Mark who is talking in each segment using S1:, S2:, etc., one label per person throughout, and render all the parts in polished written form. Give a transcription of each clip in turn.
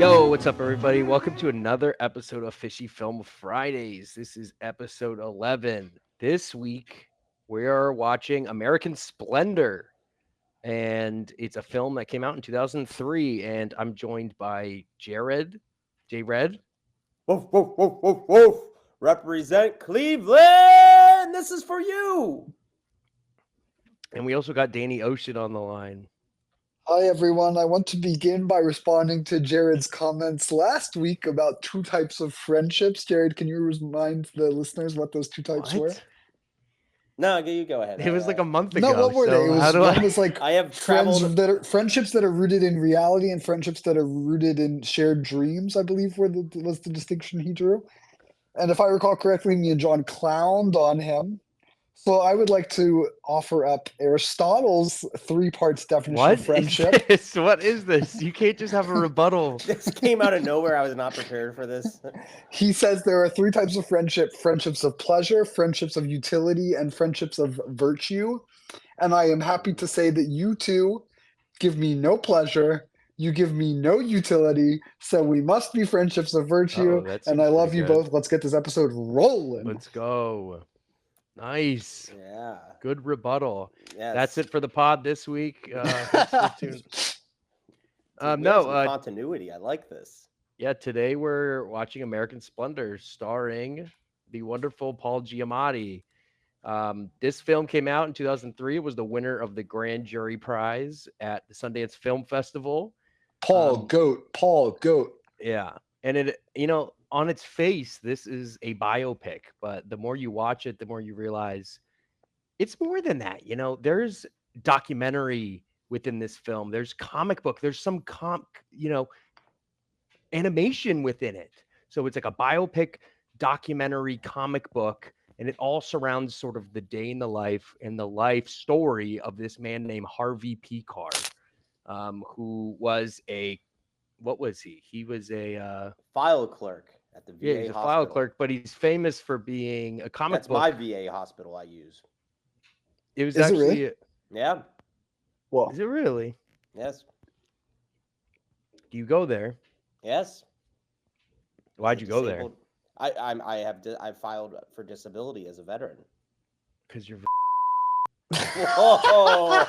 S1: Yo, what's up, everybody? Welcome to another episode of Fishy Film Fridays. This is episode 11. This week, we are watching American Splendor, and it's a film that came out in 2003. And I'm joined by J Red,
S2: Woof, woof, woof, woof, woof. Represent Cleveland. This is for you.
S1: and we also got Danny Ocean on the line.
S3: Hi, everyone. I want to begin by responding to Jared's comments last week about two types of friendships. Jared, can you remind the listeners what those two types were?
S2: No, you go ahead.
S1: It was like a month ago.
S3: No, what were they? One was like
S2: I have traveled.
S3: friendships that are rooted in reality and friendships that are rooted in shared dreams, I believe was the distinction he drew. And if I recall correctly, me and John clowned on him. So I would like to offer up Aristotle's three parts definition of friendship.
S1: What is this? You can't just have a rebuttal.
S2: This came out of nowhere. I was not prepared for this.
S3: He says there are three types of friendship: friendships of pleasure, friendships of utility, and friendships of virtue. And I am happy to say that you two give me no pleasure. You give me no utility, so we must be friendships of virtue. And I love you both. Let's get this episode rolling.
S1: Let's go. Nice.
S2: Yeah.
S1: Good rebuttal.
S2: Yes.
S1: That's it for the pod this week.
S2: Continuity. I like this.
S1: Yeah, today we're watching American Splendor starring the wonderful Paul Giamatti. This film came out in 2003. It was the winner of the Grand Jury Prize at the Sundance Film Festival.
S3: Paul Goat.
S1: Yeah. And it, on its face, this is a biopic, but the more you watch it, the more you realize it's more than that. There's documentary within this film. There's comic book. There's some animation within it. So it's like a biopic, documentary, comic book, and it all surrounds sort of the day in the life and the life story of this man named Harvey Pekar, who was what was he? He was a
S2: file clerk at the VA
S1: he's a
S2: hospital.
S1: file clerk, but he's famous for being a comic book.
S2: That's my VA hospital I use.
S1: It was
S3: Is
S1: actually...
S3: it really?
S2: Yeah.
S3: Well,
S1: Is it really?
S2: Yes.
S1: Do you go there?
S2: Yes.
S1: Why'd you go there?
S2: I filed for disability as a veteran.
S1: Because you're...
S2: Oh,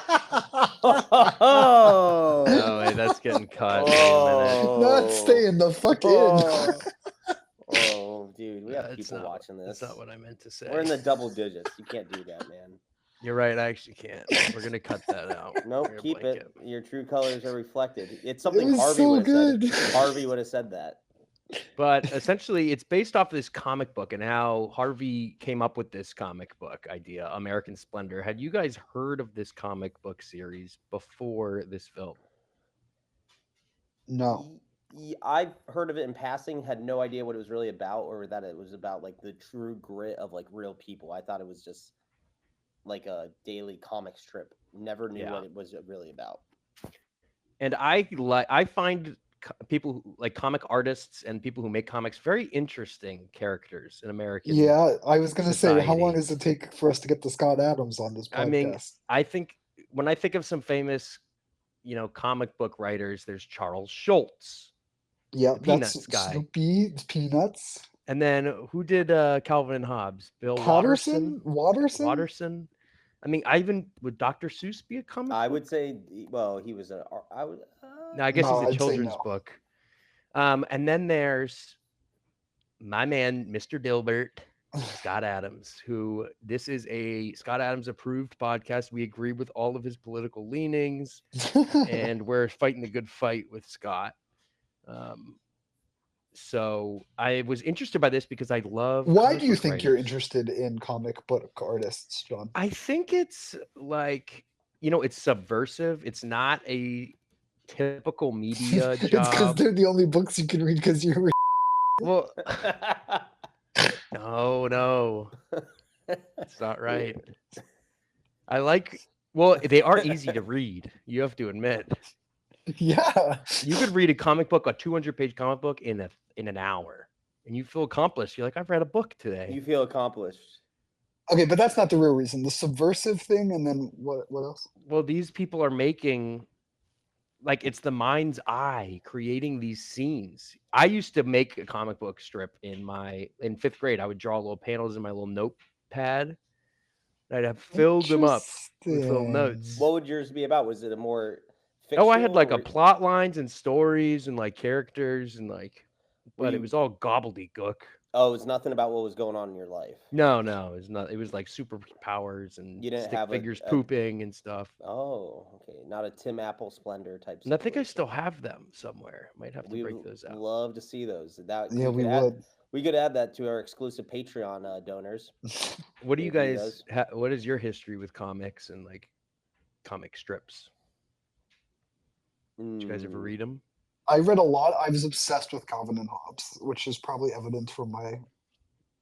S1: Oh, wait, that's getting cut.
S3: not staying the fuck in.
S2: Oh, dude, we have people watching this.
S1: That's not what I meant to say.
S2: We're in the double digits. You can't do that, man.
S1: You're right. I actually can't. We're gonna cut that out.
S2: Nope, keep it. Your true colors are reflected. It's something
S3: It was
S2: Harvey
S3: so
S2: would have
S3: good.
S2: said. Harvey would have said that.
S1: But essentially, it's based off of this comic book and how Harvey came up with this comic book idea, American Splendor. Had you guys heard of this comic book series before this film?
S3: No.
S2: I've heard of it in passing, had no idea what it was really about, or that it was about like the true grit of like real people. I thought it was just like a daily comic strip. Never knew what it was really about.
S1: And I find people who, like comic artists and people who make comics, very interesting characters in American.
S3: Yeah, I was gonna say, how
S1: society.
S3: long does it take for us to get to Scott Adams on this podcast?
S1: I mean, I think when I think of some famous, comic book writers, there's Charles Schultz.
S3: Yeah,
S1: Peanuts
S3: that's
S1: guy.
S3: Snoopy, Peanuts.
S1: And then who did Calvin and Hobbes? Bill
S3: Watterson?
S1: Watterson. I mean, would Dr. Seuss be a comic?
S2: I
S1: book?
S2: would say, well, he was
S1: No, I guess he's a
S3: I'd say
S1: children's
S3: no.
S1: book. And then there's my man, Mr. Dilbert, Scott Adams, who this is a Scott Adams approved podcast. We agree with all of his political leanings, and we're fighting the good fight with Scott. So I was interested by this because I love.
S3: Why do you think you're interested in comic book artists, John?
S1: I think it's like, it's subversive. It's not a typical media
S3: It's because
S1: job.
S3: they're the only books you can read because you're.
S1: Well, no, it's not right. They are easy to read. You have to admit.
S3: Yeah.
S1: You could read a 200-page comic book in an hour, and you feel accomplished. You're like, I've read a book today.
S2: You feel accomplished.
S3: Okay, but that's not the real reason. The subversive thing, and then what else?
S1: Well, these people are making like it's the mind's eye creating these scenes. I used to make a comic book strip in 5th grade. I would draw little panels in my little notepad. I'd have filled them up with little
S3: Interesting.
S1: notes.
S2: What would yours be about? Was it a more
S1: Oh, I had
S2: fictional
S1: like a
S2: or
S1: plot lines and stories and like characters and like,
S2: were
S1: but it
S2: you?
S1: was all gobbledygook.
S2: Oh, it's nothing about what was going on in your life.
S1: No, no, it was not. It was like superpowers and
S2: You didn't
S1: stick
S2: have
S1: figures
S2: a
S1: pooping and stuff.
S2: oh, okay, not a Tim Apple Splendor type
S1: And I think I
S2: situation.
S1: still have them somewhere. Might have to
S2: We
S1: break
S2: would
S1: those out.
S2: love to see those. That
S3: Yeah, we would.
S2: we could add that to our exclusive Patreon donors.
S1: What do you
S2: They'd read
S1: guys?
S2: those.
S1: What is your history with comics and like comic strips? Did you guys ever
S2: Mm,
S1: read them?
S3: I read a lot. I was obsessed with Calvin and Hobbes, which is probably evident from my
S1: Are you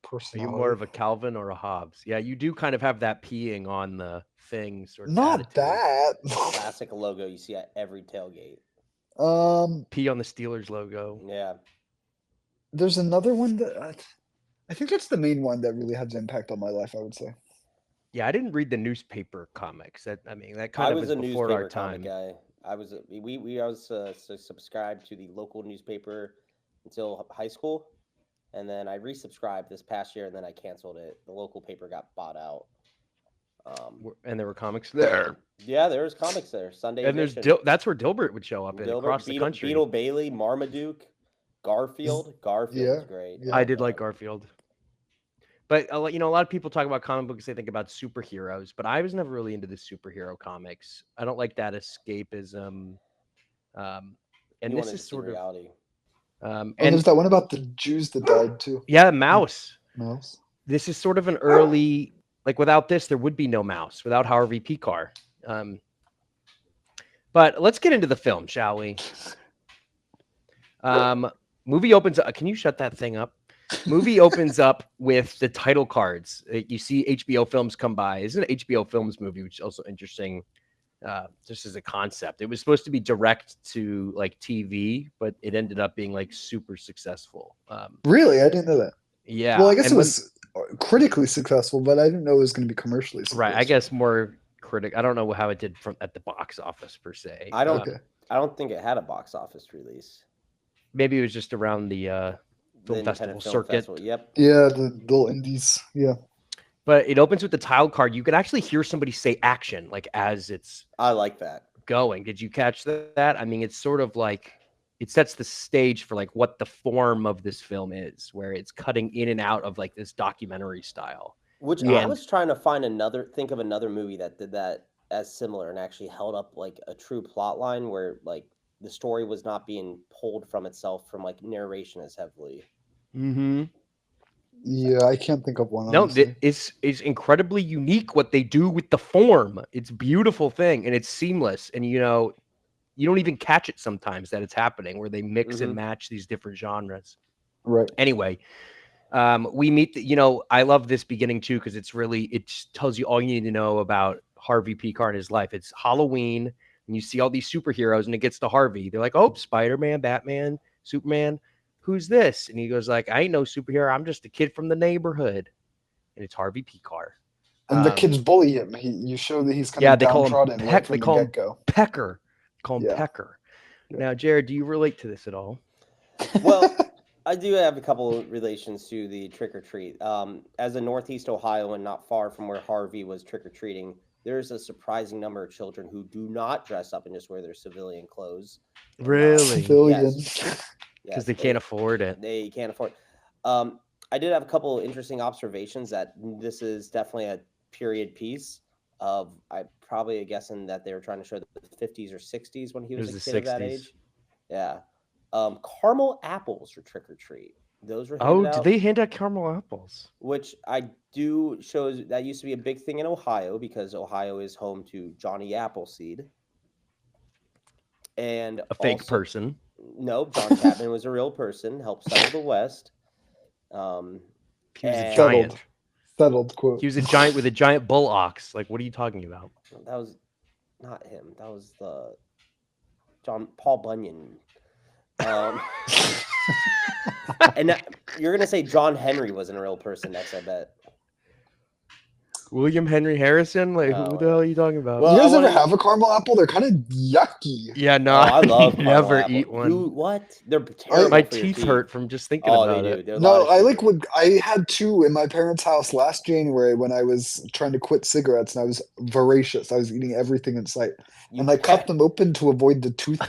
S1: more
S3: personality.
S1: of a Calvin or a Hobbes? Yeah, you do kind of have that peeing on the thing sort of
S3: Not
S1: attitude.
S3: that.
S2: classic logo you see at every tailgate.
S1: Pee on the Steelers logo.
S2: Yeah.
S3: There's another one that I think that's the main one that really has impact on my life, I would say.
S1: Yeah, I didn't read the newspaper comics. I mean, that
S2: I
S1: kind of
S2: was
S1: is
S2: a
S1: before our
S2: newspaper comic
S1: time.
S2: guy. I was subscribed to the local newspaper until high school, and then I resubscribed this past year, and then I canceled it. The local paper got bought out.
S1: And there were comics there.
S2: Yeah, there was comics there. Sunday
S1: And there's
S2: edition.
S1: that's where Dilbert would show up in
S2: Dilbert,
S1: across the
S2: Beetle,
S1: country.
S2: Beetle Bailey, Marmaduke, Garfield. Garfield
S3: Yeah,
S2: was great.
S3: yeah.
S1: I
S2: Oh
S1: did like
S2: man.
S1: Garfield. But a lot of people talk about comic books. They think about superheroes, but I was never really into the superhero comics. I don't like that escapism. Um, and
S2: You
S1: this
S2: wanted to
S1: is
S2: see
S1: sort of,
S2: reality.
S3: Oh,
S1: and
S3: there's that one about the Jews that died too.
S1: yeah, Mouse.
S3: Mouse.
S1: This is sort of an early, like without this, there would be no Mouse without Harvey Pekar. Um, but let's get into the film, shall we? Movie opens up. Can you shut that thing up? Movie opens up with the title cards. You see HBO Films come by. It's an HBO Films movie, which is also interesting. Just as a concept, it was supposed to be direct to like TV, but it ended up being like super successful.
S3: Really? I didn't know that.
S1: Yeah,
S3: Well, I guess
S1: and
S3: it
S1: when
S3: was critically successful, but I didn't know it was going to be commercially
S1: right, I
S3: successful.
S1: guess more critic. I don't know how it did from at the box office per se.
S3: Okay.
S2: I don't think it had a box office release.
S1: Maybe it was just around the
S2: The
S1: film festival
S2: independent film
S1: circuit.
S2: festival. Yep.
S3: Yeah, the little indies. Yeah.
S1: But it opens with the title card. You can actually hear somebody say action like as it's
S2: I like that.
S1: going. Did you catch that? I mean, it's sort of like it sets the stage for like what the form of this film is, where it's cutting in and out of like this documentary style.
S2: Which I
S1: And
S2: was trying to think of another movie that did that as similar and actually held up like a true plot line where like the story was not being pulled from itself from like narration as heavily.
S3: Yeah, I can't think of one,
S1: no,
S3: honestly.
S1: it's incredibly unique what they do with the form. It's a beautiful thing and it's seamless. And you don't even catch it sometimes that it's happening where they mix and match these different genres.
S3: Right.
S1: Anyway, we meet I love this beginning too because it just tells you all you need to know about Harvey Pekar and his life. It's Halloween and you see all these superheroes and it gets to Harvey. They're like, oh, Spider-Man, Batman, Superman, who's this? And he goes like, I ain't no superhero, I'm just a kid from the neighborhood. And it's Harvey Pekar.
S3: And the kids bully him. You show that he's kind
S1: Yeah,
S3: of
S1: they call him
S3: downtrodden right from
S1: they
S3: the
S1: call him
S3: get-go.
S1: Pecker. They call him
S3: Yeah.
S1: Pecker.
S3: Yeah.
S1: Now, Jared, do you relate to this at all?
S2: Well, I do have a couple of relations to the trick or treat. As a Northeast Ohioan, not far from where Harvey was trick or treating, there's a surprising number of children who do not dress up and just wear their civilian clothes.
S1: Really?
S3: Civilian.
S1: Because they can't afford it.
S2: They can't afford. I did have a couple of interesting observations that this is definitely a period piece. I probably guessing that they were trying to show the 50s or 60s when he was a kid of that age. Yeah. Caramel apples for trick or treat. Those were handed out.
S1: Did they hand out caramel apples?
S2: Which I do shows that used to be a big thing in Ohio because Ohio is home to Johnny Appleseed. And
S1: a fake person.
S2: No, John Chapman was a real person, helped settle the West.
S1: He was a
S3: Settled.
S1: giant.
S3: Settled quote.
S1: He was a giant with a giant bull ox. Like, what are you talking about?
S2: That was not him. That was the Paul Bunyan. And you're gonna say John Henry wasn't a real person next, I bet.
S1: William Henry Harrison? Like, who the hell are you talking about?
S2: Well,
S3: You
S2: I
S3: guys ever
S2: wanna-
S3: have a caramel apple? They're kind of yucky.
S1: Yeah, no,
S2: Oh, I love caramel
S1: never
S2: apple.
S1: eat one.
S2: What? They're terrible
S1: My
S2: for your
S1: teeth
S2: teeth.
S1: hurt from just thinking
S2: Oh, they
S1: about
S2: do.
S1: it.
S2: They're a lot
S3: No,
S2: of
S3: I like
S2: sugar.
S3: what I had two in my parents' house last January when I was trying to quit cigarettes and I was voracious. I was eating everything in sight.
S2: You
S3: And I cut them open to avoid the tooth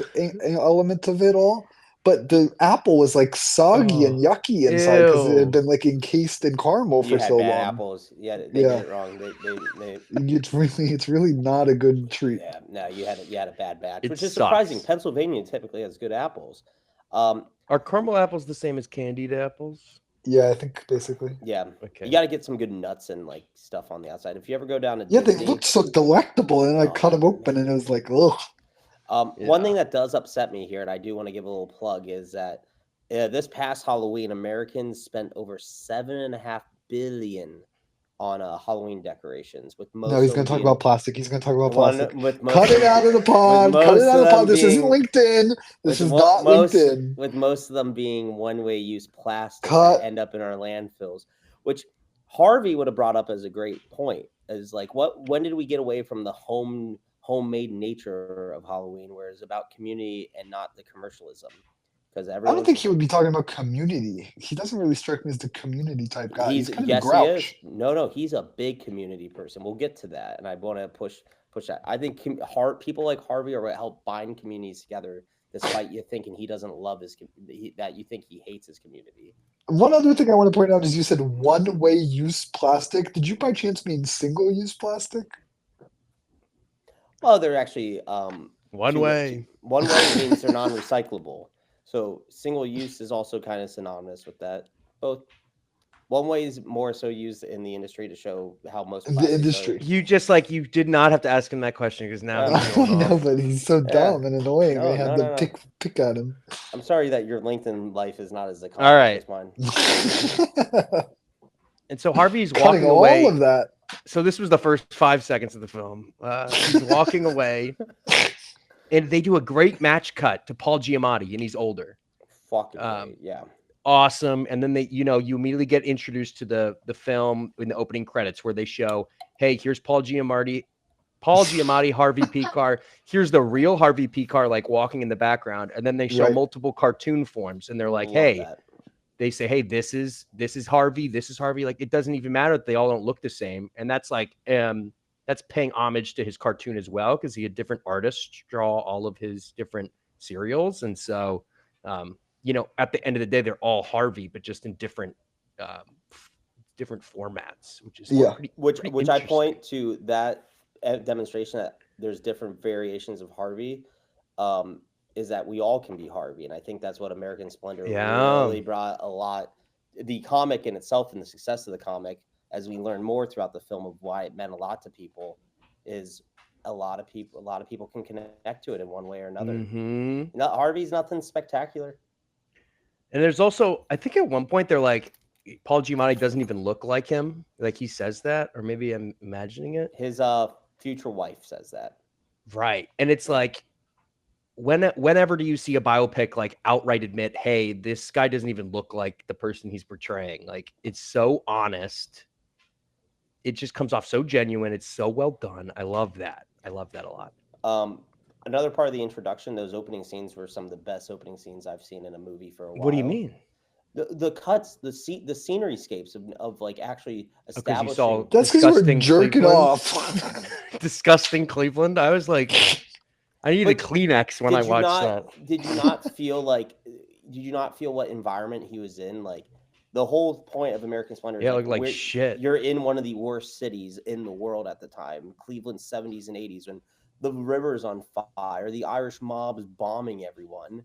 S3: element of it all. But the apple was like soggy and
S1: Oh,
S3: yucky inside because it had
S1: ew.
S3: been like encased in caramel
S2: You
S3: for
S2: had
S3: so
S2: bad
S3: long.
S2: apples. Yeah, they
S3: Yeah.
S2: did it wrong. They
S3: It's really not a good treat.
S2: yeah. No, you had a bad batch,
S1: It
S2: which is surprising.
S1: sucks.
S2: Pennsylvania typically has good apples.
S1: Are caramel apples the same as candied apples?
S3: Yeah, I think basically.
S2: Yeah,
S1: Okay.
S2: you got to get some good nuts and like stuff on the outside. If you ever go down to
S3: Yeah, they
S2: Disney,
S3: looked so delectable, and I
S2: Oh,
S3: cut them open, and it was like, ugh.
S2: One thing
S1: Yeah.
S2: that does upset me here, and I do want to give a little plug, is that this past Halloween, Americans spent over $7.5 billion on Halloween decorations, with most
S3: No, he's
S2: of
S3: going
S2: them
S3: to talk
S2: being
S3: about plastic. He's going to talk about plastic.
S2: with most
S3: Cut it out of the pod. Cut it
S2: most
S3: out
S2: of
S3: of the pod.
S2: them
S3: This isn't
S2: being
S3: LinkedIn. This
S2: with
S3: is not LinkedIn.
S2: with most of them being one-way use plastic
S3: Cut.
S2: that end up in our landfills, which Harvey would have brought up as a great point. Is like, when did we get away from the homemade nature of Halloween, where it's about community and not the commercialism? Because
S3: I don't
S2: everyone,
S3: think he would be talking about community. He doesn't really strike me as the community type guy. He's kind of a
S2: yes, he
S3: grouch.
S2: is. No, he's a big community person. We'll get to that, and I want to push that. I think people like Harvey are what help bind communities together, despite you thinking he doesn't love that you think he hates his community.
S3: One other thing I want to point out is you said one-way use plastic. Did you by chance mean single-use plastic?
S2: Well, they're actually
S1: One way.
S2: One way means they're non-recyclable. So single use is also kind of synonymous with that. Both one way is more so used in the industry to show how most
S3: In the
S2: plastics
S3: industry.
S1: You did not have to ask him that question because now
S2: Yeah.
S1: he's
S3: I
S1: going
S3: know,
S1: off.
S3: but he's so dumb and annoying.
S2: No,
S3: I had
S2: no,
S3: to
S2: no.
S3: pick at him.
S2: I'm sorry that your LinkedIn life is not as
S1: right.
S2: accomplished as mine.
S1: And so Harvey's
S3: Cutting
S1: walking
S3: all
S1: away.
S3: of that.
S1: So this was the first 5 seconds of the film. He's walking away, and they do a great match cut to Paul Giamatti, and he's older.
S2: Fucking great, yeah.
S1: Awesome. And then you immediately get introduced to the film in the opening credits where they show, hey, here's Paul Giamatti, Harvey Pekar. Here's the real Harvey Pekar, like walking in the background. And then they show
S3: Right.
S1: multiple cartoon forms, and they're like,
S2: Love
S1: hey,
S2: that.
S1: they say, hey, this is Harvey, this is Harvey. Like, it doesn't even matter that they all don't look the same. And that's like, that's paying homage to his cartoon as well, because he had different artists draw all of his different serials. And so, at the end of the day, they're all Harvey, but just in different formats, which is pretty
S2: Which I
S1: interesting.
S2: point to that demonstration that there's different variations of Harvey. Is that we all can be Harvey, and I think that's what American Splendor really brought a lot. The comic in itself and the success of the comic, as we learn more throughout the film of why it meant a lot to people, is a lot of people can connect to it in one way or another.
S1: Mm-hmm.
S2: Harvey's nothing spectacular.
S1: And there's also, I think at one point they're like, Paul Giamatti doesn't even look like him. Like he says that, or maybe I'm imagining it.
S2: His future wife says that.
S1: Right. And it's like, whenever do you see a biopic like outright admit, hey, this guy doesn't even look like the person he's portraying? Like, it's so honest. It just comes off so genuine. It's so well done. I love that. I love that a lot.
S2: Another part of the introduction, those opening scenes were some of the best opening scenes I've seen in a movie for a while.
S1: What do you mean?
S2: The cuts, the scenery scapes of like actually establishing.
S1: Saw
S3: That's because we're jerking
S1: Cleveland.
S3: off.
S1: Disgusting Cleveland. I was like, I need a Kleenex when I watched that.
S2: Did you not feel what environment he was in? Like, the whole point of American Splendor.
S1: Yeah, like shit.
S2: You're in one of the worst cities in the world at the time, Cleveland, 70s and 80s, when the river's on fire, the Irish mob is bombing everyone.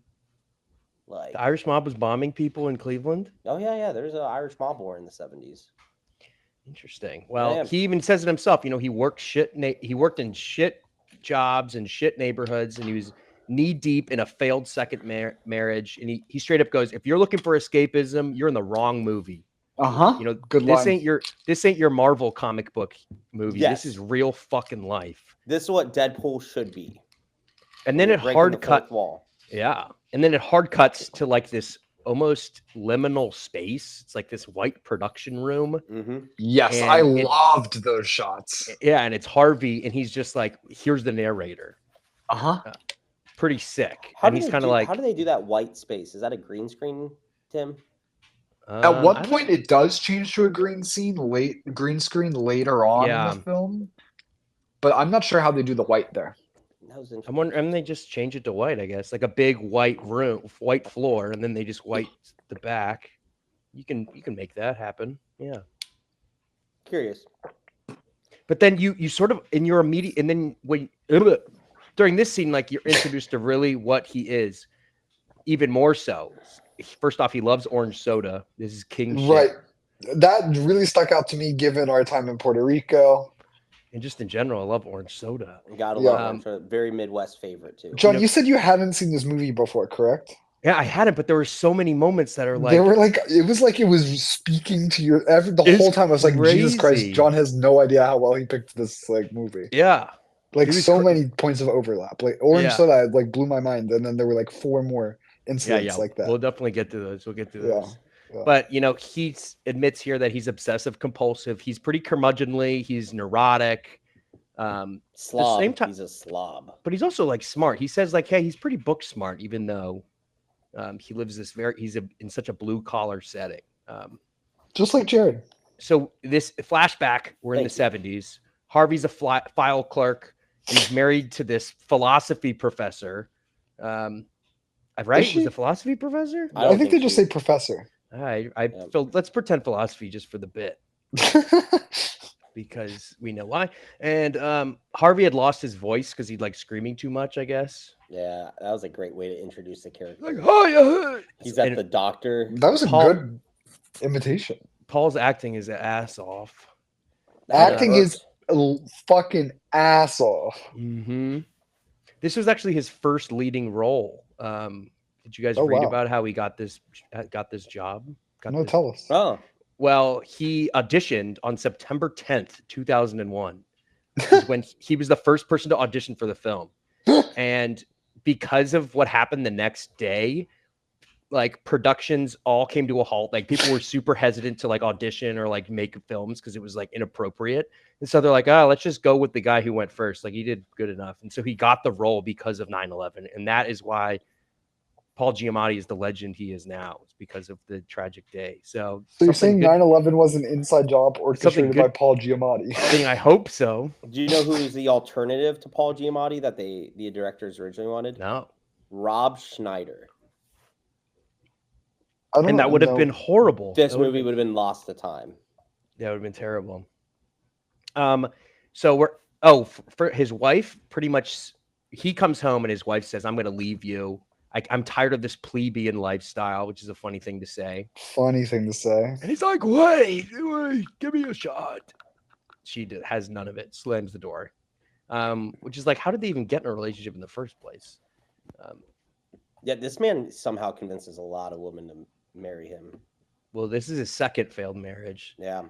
S2: Like,
S1: the Irish mob was bombing people in Cleveland.
S2: Oh yeah. There's an Irish mob war in the 70s.
S1: Interesting. Well, he even says it himself. He worked he worked in shit jobs and shit neighborhoods, and he was knee deep in a failed second marriage. And he straight up goes, if you're looking for escapism, you're in the wrong movie.
S3: Good
S1: this
S3: line.
S1: This ain't your Marvel comic book movie.
S2: Yes.
S1: This is real fucking life.
S2: This is what Deadpool should be.
S1: And then it hard cut
S2: wall.
S1: Yeah. And then it hard cuts to like this almost liminal space. It's like this white production room.
S2: Mm-hmm.
S3: Yes, I loved those shots.
S1: Yeah, and it's Harvey, and he's just like, here's the narrator.
S3: Uh-huh.
S1: Pretty sick.
S2: How
S1: And
S2: do
S1: he's
S2: they
S1: kind of
S2: do?
S1: like,
S2: How do they do that white space? Is that a green screen, Tim?
S3: At one
S1: I don't-
S3: point, it does change to a green screen, green screen later on in
S1: Yeah.
S3: the film, but I'm not sure how they do the white there.
S2: That was
S1: I'm
S2: interesting.
S1: wondering, and they just change it to white, I guess, like a big white room, white floor, and then they just white the back. You can make that happen. Yeah.
S2: Curious.
S1: But then you sort of in your immediate, and then when during this scene, like you're introduced to really what he is, even more so. First off, he loves orange soda. This is king shit.
S3: Right. That really stuck out to me given our time in Puerto Rico.
S1: And just in general, I love orange soda.
S2: Gotta
S3: Yeah.
S2: love one. Very Midwest favorite too.
S3: John, you said you hadn't seen this movie before, correct?
S1: Yeah, I hadn't, but there were so many moments that are like,
S3: They were like it was speaking to your the
S1: It's
S3: whole time. I was like, Jesus Christ,
S1: crazy.
S3: John has no idea how well he picked this like movie.
S1: yeah,
S3: Like
S1: It was
S3: so many points of overlap. Like Orange
S1: Yeah.
S3: Soda like blew my mind, and then there were like 4 more incidents like that.
S1: We'll definitely get to those. We'll get to
S3: Yeah,
S1: those.
S3: yeah.
S1: But he admits here that he's obsessive compulsive. He's pretty curmudgeonly. He's neurotic.
S2: Slob.
S1: same time-
S2: He's a slob.
S1: But he's also like smart. He says like, hey, he's pretty book smart, even though he lives in such a blue collar setting.
S3: Just like Jared.
S1: So this flashback, we're in the
S2: Thank you.
S1: 70s. Harvey's a file clerk, and he's married to this philosophy professor. Right?
S3: she?
S1: Was a philosophy professor?
S2: I don't
S3: I think they
S2: think
S3: just
S2: she-
S3: say professor.
S1: All right.
S2: Yeah.
S1: So let's pretend philosophy just for the bit, because we know why. And Harvey had lost his voice because he'd like screaming too much, I guess.
S2: Yeah, that was a great way to introduce the character.
S1: Like, hi.
S2: He's at
S1: And
S2: the doctor.
S3: That was a
S1: Paul-
S3: good imitation.
S1: Paul's acting his ass off.
S3: Acting
S2: Yeah.
S3: his fucking ass off.
S1: Mm-hmm. This was actually his first leading role. Did you guys
S3: Oh,
S1: read
S3: wow.
S1: about how he got this job?
S3: No, tell us.
S2: Oh,
S1: Well, he auditioned on September 10th, 2001, is when he was the first person to audition for the film. And because of what happened the next day, like productions all came to a halt. Like people were super hesitant to like audition or like make films because it was like inappropriate. And so they're like, oh, let's just go with the guy who went first. Like he did good enough. And so he got the role because of 9/11. And that is why Paul Giamatti is the legend he is now. It's because of the tragic day. So
S3: So you're
S1: something
S3: saying
S1: good-
S3: 9/11 was an inside job orchestrated by
S1: good-
S3: Paul Giamatti?
S1: I hope so.
S2: do you know who's the alternative to Paul Giamatti that the directors originally wanted?
S1: No.
S2: Rob Schneider.
S3: I don't
S1: And that would have
S3: know.
S1: been horrible.
S2: This
S1: That would've
S2: movie
S1: been-
S2: would have been lost to time.
S1: That would have been terrible. So for his wife, pretty much, he comes home and his wife says, "I'm going to leave you. I'm tired of this plebeian lifestyle," which is a funny thing to say.
S3: Funny thing to say.
S1: And he's like, "Wait, give me a shot." She has none of it. Slams the door. Which is like, how did they even get in a relationship in the first place?
S2: Yeah, this man somehow convinces a lot of women to marry him.
S1: Well, this is his second failed marriage.
S2: Yeah.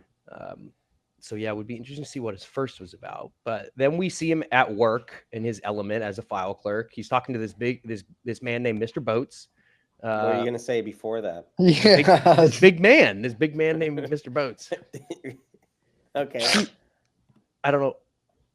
S1: So yeah, it would be interesting to see what his first was about. But then we see him at work in his element as a file clerk. He's talking to this man named Mr. Boats.
S2: What are you gonna say before that?
S3: Yeah.
S1: This big man named Mr. Boats.
S2: Okay.
S1: I don't know.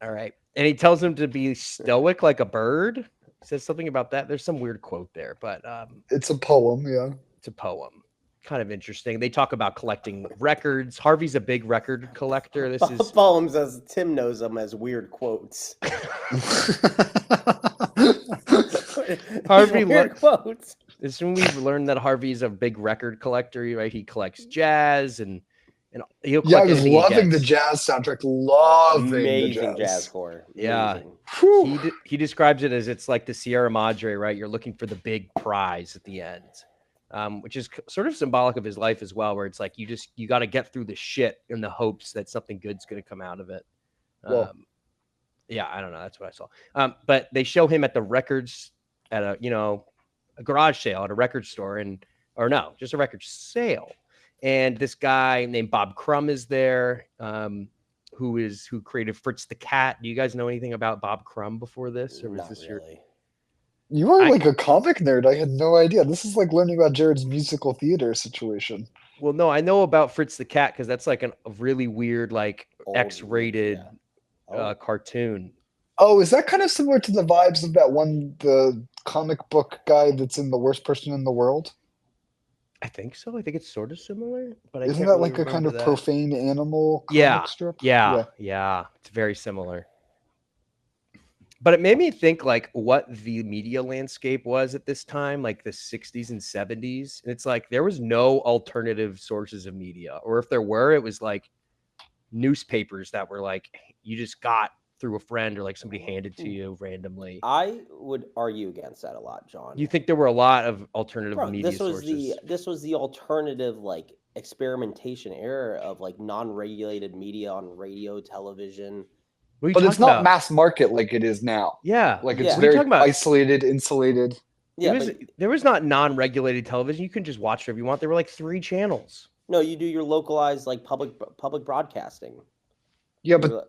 S1: All right. And he tells him to be stoic like a bird. He says something about that. There's some weird quote there, but
S3: It's a poem, yeah.
S1: it's a poem. Kind of interesting. They talk about collecting records. Harvey's a big record collector. This is
S2: Poems, as Tim knows them as weird quotes.
S1: Harvey
S2: weird quotes.
S1: this is when we've learned that Harvey's a big record collector, right? He collects jazz and he'll
S3: Yeah, I
S1: collect
S3: was
S1: anything he
S3: loving the
S1: gets.
S3: jazz soundtrack. Loving
S2: Amazing
S3: the
S2: jazz score.
S1: Yeah.
S2: Amazing.
S3: Whew.
S1: He describes it as it's like the Sierra Madre, right? You're looking for the big prize at the end, which is sort of symbolic of his life as well, where it's like you got to get through the shit in the hopes that something good's going to come out of it.
S3: Well.
S1: Yeah, I don't know. That's what I saw. But they show him at the records at a garage sale at a record store, just a record sale. And this guy named Bob Crumb is there, who created Fritz the Cat. Do you guys know anything about Bob Crumb before this, or was
S2: Not
S1: this
S2: really.
S3: You are
S1: I
S3: like a comic nerd. I had no idea. This is like learning about Jared's musical theater situation.
S1: well, no, I know about Fritz the Cat because that's like a really weird, like
S2: Old,
S1: X-rated
S2: yeah. Oh,
S1: cartoon.
S3: Oh, is that kind of similar to the vibes of that one, the comic book guy that's in The Worst Person in the World?
S1: I think so. I think it's sort of similar, but I
S3: Isn't
S1: can't
S3: that
S1: really
S3: like a kind
S1: remember
S3: of
S1: that.
S3: profane animal
S1: Yeah,
S3: comic strip?
S1: yeah,
S3: Yeah.
S1: yeah. It's very similar. But it made me think like what the media landscape was at this time, like the 60s and 70s. And it's like there was no alternative sources of media, or if there were, it was like newspapers that were like you just got through a friend or like somebody handed to you randomly.
S2: I would argue against that a lot, John.
S1: You think there were a lot of alternative
S2: Bro,
S1: media sources?
S2: this was the alternative like experimentation era of like non-regulated media on radio, television.
S1: What are you
S3: But it's
S1: talking
S3: not
S1: about?
S3: mass market like it is now.
S1: Yeah.
S3: Like it's
S2: Yeah.
S1: What are you
S3: very
S1: talking about?
S3: isolated, insulated.
S1: It
S2: Yeah,
S1: was
S2: but
S1: there was not non-regulated television. You can just watch whatever you want. There were like 3 channels.
S2: no, you do your localized like public broadcasting,
S3: Yeah, but
S2: your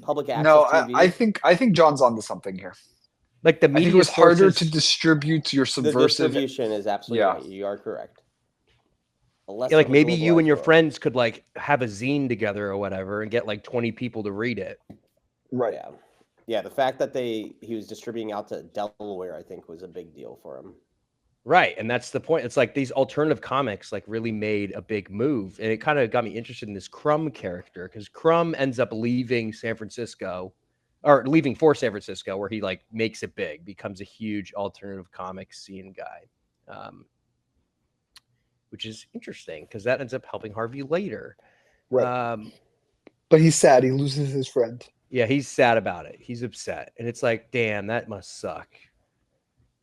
S2: public access
S3: no, I
S2: TV.
S3: think I think John's onto something here.
S1: Like the
S3: I think it
S1: media
S3: was harder to
S1: sources.
S3: distribute your
S2: The
S3: subversive.
S2: distribution is absolutely
S3: Yeah.
S2: right. You are correct.
S1: Yeah,
S2: Less
S1: like
S2: of a
S1: maybe you and
S2: globalized
S1: your
S2: world.
S1: friends could like have a zine together or whatever and get like 20 people to read it.
S3: Right.
S2: Yeah. Yeah, the fact that he was distributing out to Delaware, I think, was a big deal for him.
S1: Right. And that's the point. It's like these alternative comics like really made a big move. And it kind of got me interested in this Crumb character because Crumb ends up leaving San Francisco or leaving for San Francisco where he like makes it big, becomes a huge alternative comic scene guy. Which is interesting because that ends up helping Harvey later.
S3: Right. But he's sad. He loses his friend.
S1: Yeah, he's sad about it. He's upset. And it's like, damn, that must suck.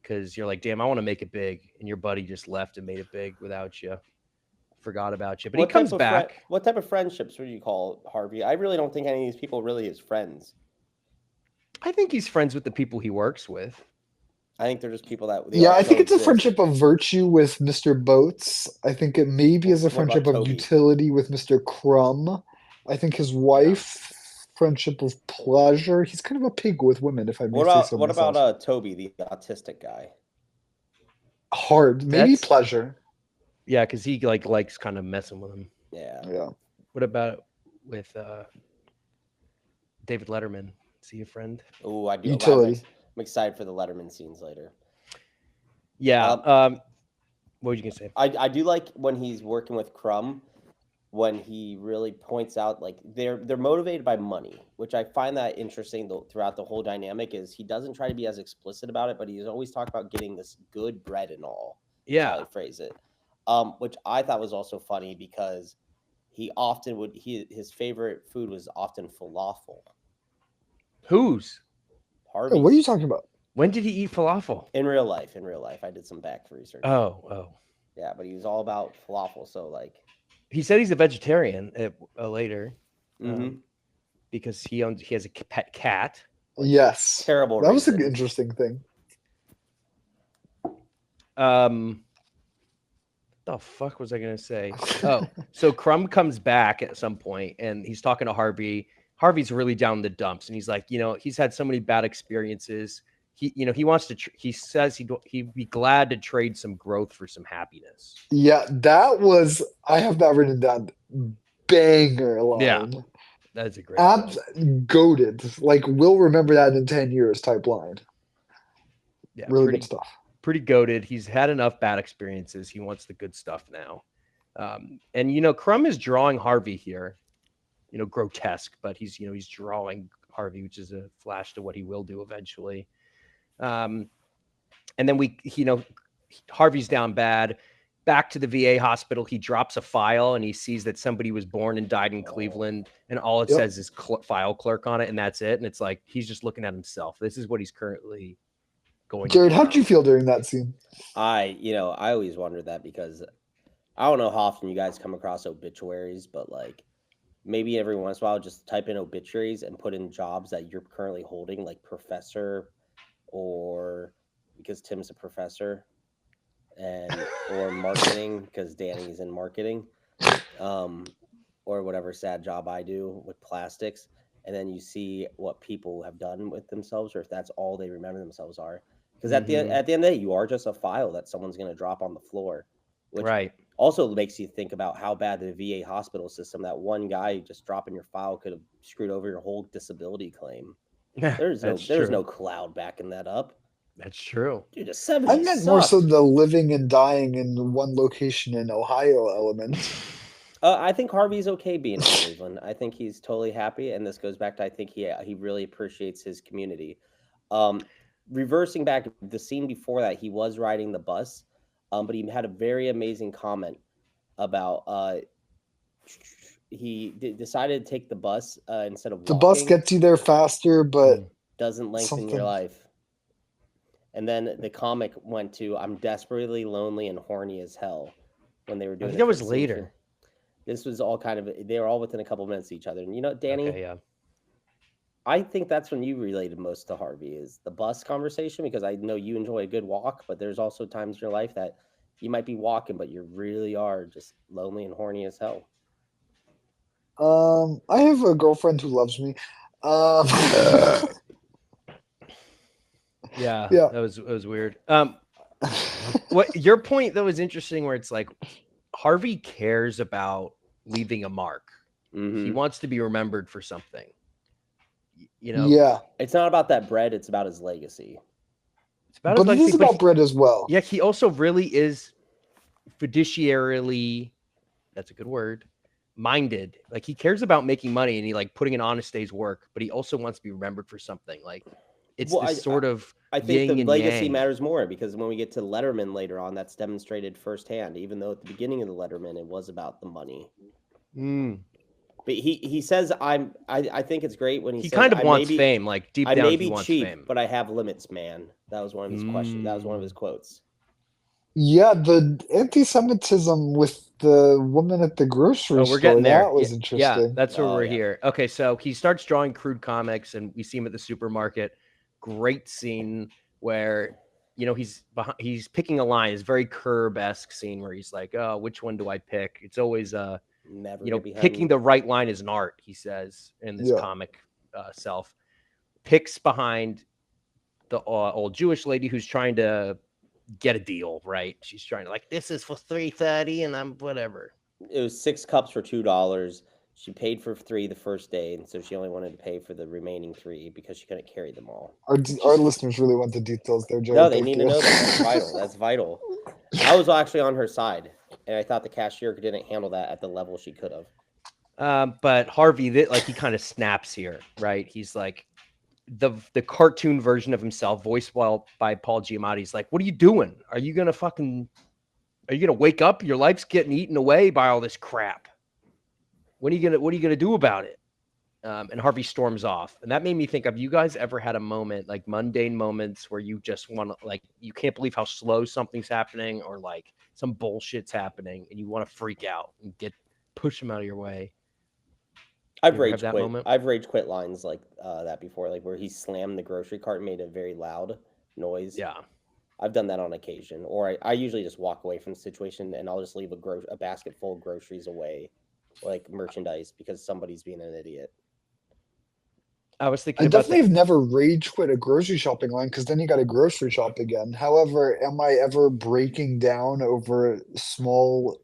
S1: Because you're like, damn, I want to make it big. And your buddy just left and made it big without you. Forgot about you. But he comes back.
S2: What type of friendships would you call Harvey? I really don't think any of these people really is friends.
S1: I think he's friends with the people he works with.
S2: I think they're just people that
S3: Yeah, I think it's a friendship of virtue with Mr. Boats. I think it maybe is a
S2: What about
S3: friendship of
S2: Toby?
S3: utility with Mr. Crumb. I think his wife, friendship of pleasure. He's kind of a pig with women, if I may say so
S2: What
S3: myself.
S2: about Toby, the autistic guy?
S3: Hard, maybe
S1: That's-
S3: pleasure.
S1: Yeah, because he like likes kind of messing with him.
S2: Yeah.
S3: Yeah.
S1: What about with David Letterman? Is he a friend?
S2: Oh, I do.
S3: Utility.
S2: I'm excited for the Letterman scenes later.
S1: Yeah. What were you gonna say?
S2: I do like when he's working with Crumb, when he really points out like they're motivated by money, which I find that interesting throughout the whole dynamic. Is he doesn't try to be as explicit about it, but he's always talking about getting this good bread and all. That's how
S1: Yeah.
S2: I phrase it. Which I thought was also funny because he often would his favorite food was often falafel.
S1: Whose?
S2: Harvey's.
S3: What are you talking about?
S1: When did he eat falafel?
S2: In real life, I did some back research.
S1: Oh.
S2: Yeah, but he was all about falafel. So like,
S1: He said he's a vegetarian later
S2: mhm.
S1: because he has a pet cat.
S3: Yes.
S2: Terrible.
S3: That was an
S2: reason.
S3: interesting thing.
S1: The fuck was I gonna say? Oh, so Crumb comes back at some point and he's talking to Harvey. Harvey's really down in the dumps, and he's like, he's had so many bad experiences. He wants to. He says he'd be glad to trade some growth for some happiness.
S3: Yeah, that was. I have that written down. Banger line.
S1: Yeah, that's a great.
S3: Goated. Like we'll remember that in 10 years. Type line.
S1: Yeah,
S3: really good stuff.
S1: Pretty goated. He's had enough bad experiences. He wants the good stuff now. And Crumb is drawing Harvey here. Grotesque, but he's drawing Harvey, which is a flash to what he will do eventually. And then Harvey's down bad. Back to the VA hospital, he drops a file and he sees that somebody was born and died in Cleveland, and all it says is file clerk on it, and that's it. And it's like he's just looking at himself. This is what he's currently going.
S3: Jared, how did you feel during that scene?
S2: I always wondered that because I don't know how often you guys come across obituaries, but like maybe every once in a while just type in obituaries and put in jobs that you're currently holding, like professor, or because Tim's a professor, and or marketing because Danny's in marketing, or whatever sad job I do with plastics. And then you see what people have done with themselves, or if that's all they remember themselves are. Because at the end of the day, you are just a file that someone's going to drop on the floor, which
S1: Right.
S2: also makes you think about how bad the VA hospital system, that one guy just dropping your file could have screwed over your whole disability claim. There's
S1: true.
S2: no cloud backing that up.
S1: That's true.
S2: Dude, the
S3: I
S2: 70s
S3: meant more so
S2: sucked.
S3: the living and dying in one location in Ohio element.
S2: I think Harvey's okay being in Cleveland. I think he's totally happy, and this goes back to I think he really appreciates his community. Um, Reversing back the scene before that, he was riding the bus, but he had a very amazing comment about decided to take the bus instead of
S3: The bus
S2: walking.
S3: gets you there faster, but
S2: Doesn't lengthen your
S3: something.
S2: life. And then the comic went to I'm desperately lonely and horny as hell when they were
S1: I
S2: doing
S1: think
S2: the
S1: that was
S2: scene.
S1: later.
S2: This was all kind of they were all within a couple minutes of each other. And you know, Danny,
S1: Okay, yeah.
S2: I think that's when you related most to Harvey is the bus conversation because I know you enjoy a good walk, but there's also times in your life that you might be walking, but you really are just lonely and horny as hell.
S3: I have a girlfriend who loves me. Um,
S1: Yeah,
S3: yeah.
S1: it was weird. What your point though is interesting where it's like Harvey cares about leaving a mark. He
S2: Mm-hmm.
S1: wants to be remembered for something. You know,
S3: Yeah,
S2: It's not about that bread; it's about his legacy.
S1: it's about his
S3: but it
S1: legacy,
S3: is
S1: but
S3: about bread as well.
S1: yeah, he also really is fiduciarily, that's a good word, minded. Like he cares about making money and he like putting an honest day's work, but he also wants to be remembered for something. Like it's
S2: Well,
S1: this sort of
S2: I think the
S1: yin and
S2: legacy
S1: yang.
S2: matters more because when we get to Letterman later on, that's demonstrated firsthand. Even though at the beginning of the Letterman, it was about the money.
S1: Mm.
S2: But he says I think it's great when he
S1: He
S2: says
S1: kind of wants fame. Like deep
S2: I may
S1: down, he
S2: be
S1: wants
S2: cheap,
S1: fame.
S2: but I have limits, man. That was one of his questions. That was one of his
S1: Mm.
S2: quotes.
S3: Yeah, the anti-Semitism with the woman at the grocery
S1: Oh, we're
S3: store,
S1: getting there.
S3: that
S1: Yeah,
S3: was
S1: yeah,
S3: interesting.
S1: that's where
S2: Oh
S1: we're
S2: yeah.
S1: here. Okay, so he starts drawing crude comics, and we see him at the supermarket. Great scene where he's picking a line. It's very Curb-esque scene where he's like, "Oh, which one do I pick?" It's always
S2: Never get
S1: picking
S2: behind.
S1: the right line is an art. He says in this
S3: Yeah.
S1: comic self picks behind the old Jewish lady who's trying to get a deal. Right? She's trying to like this is for 3.30, and I'm whatever.
S2: It was 6 cups for $2. She paid for 3 the first day, and so she only wanted to pay for the remaining 3 because she couldn't carry them all. Which
S3: Our
S2: is
S3: listeners really want the details there,
S2: no,
S3: Jared.
S2: they
S3: Thank
S2: need to
S3: you.
S2: know that. That's vital. That's vital. I was actually on her side, and I thought the cashier didn't handle that at the level she could have.
S1: But Harvey, like he kind of snaps here, right? He's like the cartoon version of himself, voiced by Paul Giamatti. He's like, "What are you doing? Are you gonna wake up? Your life's getting eaten away by all this crap. What are you gonna do about it?" And Harvey storms off, and that made me think: have you guys ever had a moment like mundane moments where you just want to like you can't believe how slow something's happening, or like some bullshit's happening, and you want to freak out and push them out of your way? You
S2: I've
S1: ever have
S2: rage
S1: that
S2: quit.
S1: moment?
S2: I've rage quit lines like that before, like where he slammed the grocery cart and made a very loud noise.
S1: Yeah.
S2: I've done that on occasion, or I usually just walk away from the situation and I'll just leave a basket full of groceries away, like merchandise, because somebody's being an idiot.
S1: I was
S3: I
S1: thinking about
S3: definitely
S1: that.
S3: have never rage quit a grocery shopping line because then you got to grocery shop again. However, am I ever breaking down over small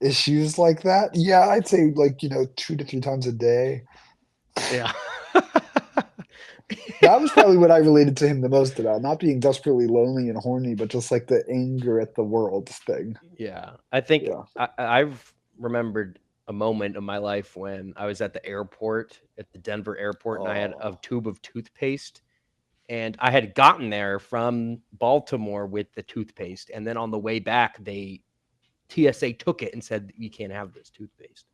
S3: issues like that? Yeah, I'd say like, 2 to 3 times a day.
S1: Yeah.
S3: That was probably what I related to him the most about, not being desperately lonely and horny, but just like the anger at the world thing.
S1: Yeah. I think
S3: Yeah.
S1: I've remembered a moment of my life when I was at the airport, at the Denver airport, and I had a
S2: Oh,
S1: tube of toothpaste. And I had gotten there from Baltimore with the toothpaste. And then on the way back, TSA took it and said, "You can't have this toothpaste."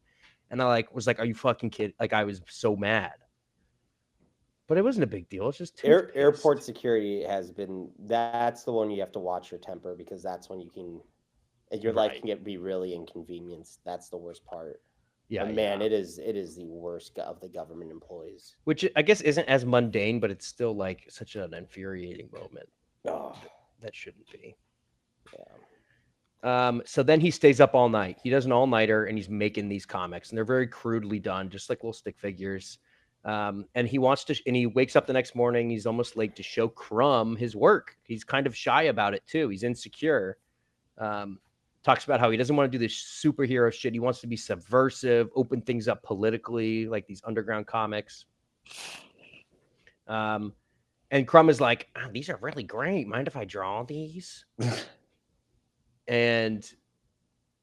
S1: And I was like, "Are you fucking kidding?" Like I was so mad. But it wasn't a big deal. It's just
S2: airport
S1: toothpaste.
S2: security has been that's the one you have to watch your temper because that's when your life
S1: Right.
S2: can be really inconvenienced. That's the worst part.
S1: Yeah,
S2: But man,
S1: yeah.
S2: it is the worst of the government employees.
S1: Which I guess isn't as mundane, but it's still like such an infuriating moment.
S2: Oh,
S1: That shouldn't be.
S2: yeah.
S1: So then he stays up all night. He does an all nighter and he's making these comics, and they're very crudely done, just like little stick figures. And he wants to, and he wakes up the next morning. He's almost late to show Crumb his work. He's kind of shy about it too. He's insecure. Um, Talks about how he doesn't want to do this superhero shit. He wants to be subversive, open things up politically, like these underground comics. And Crumb is like, oh, these are really great. Mind if I draw these? And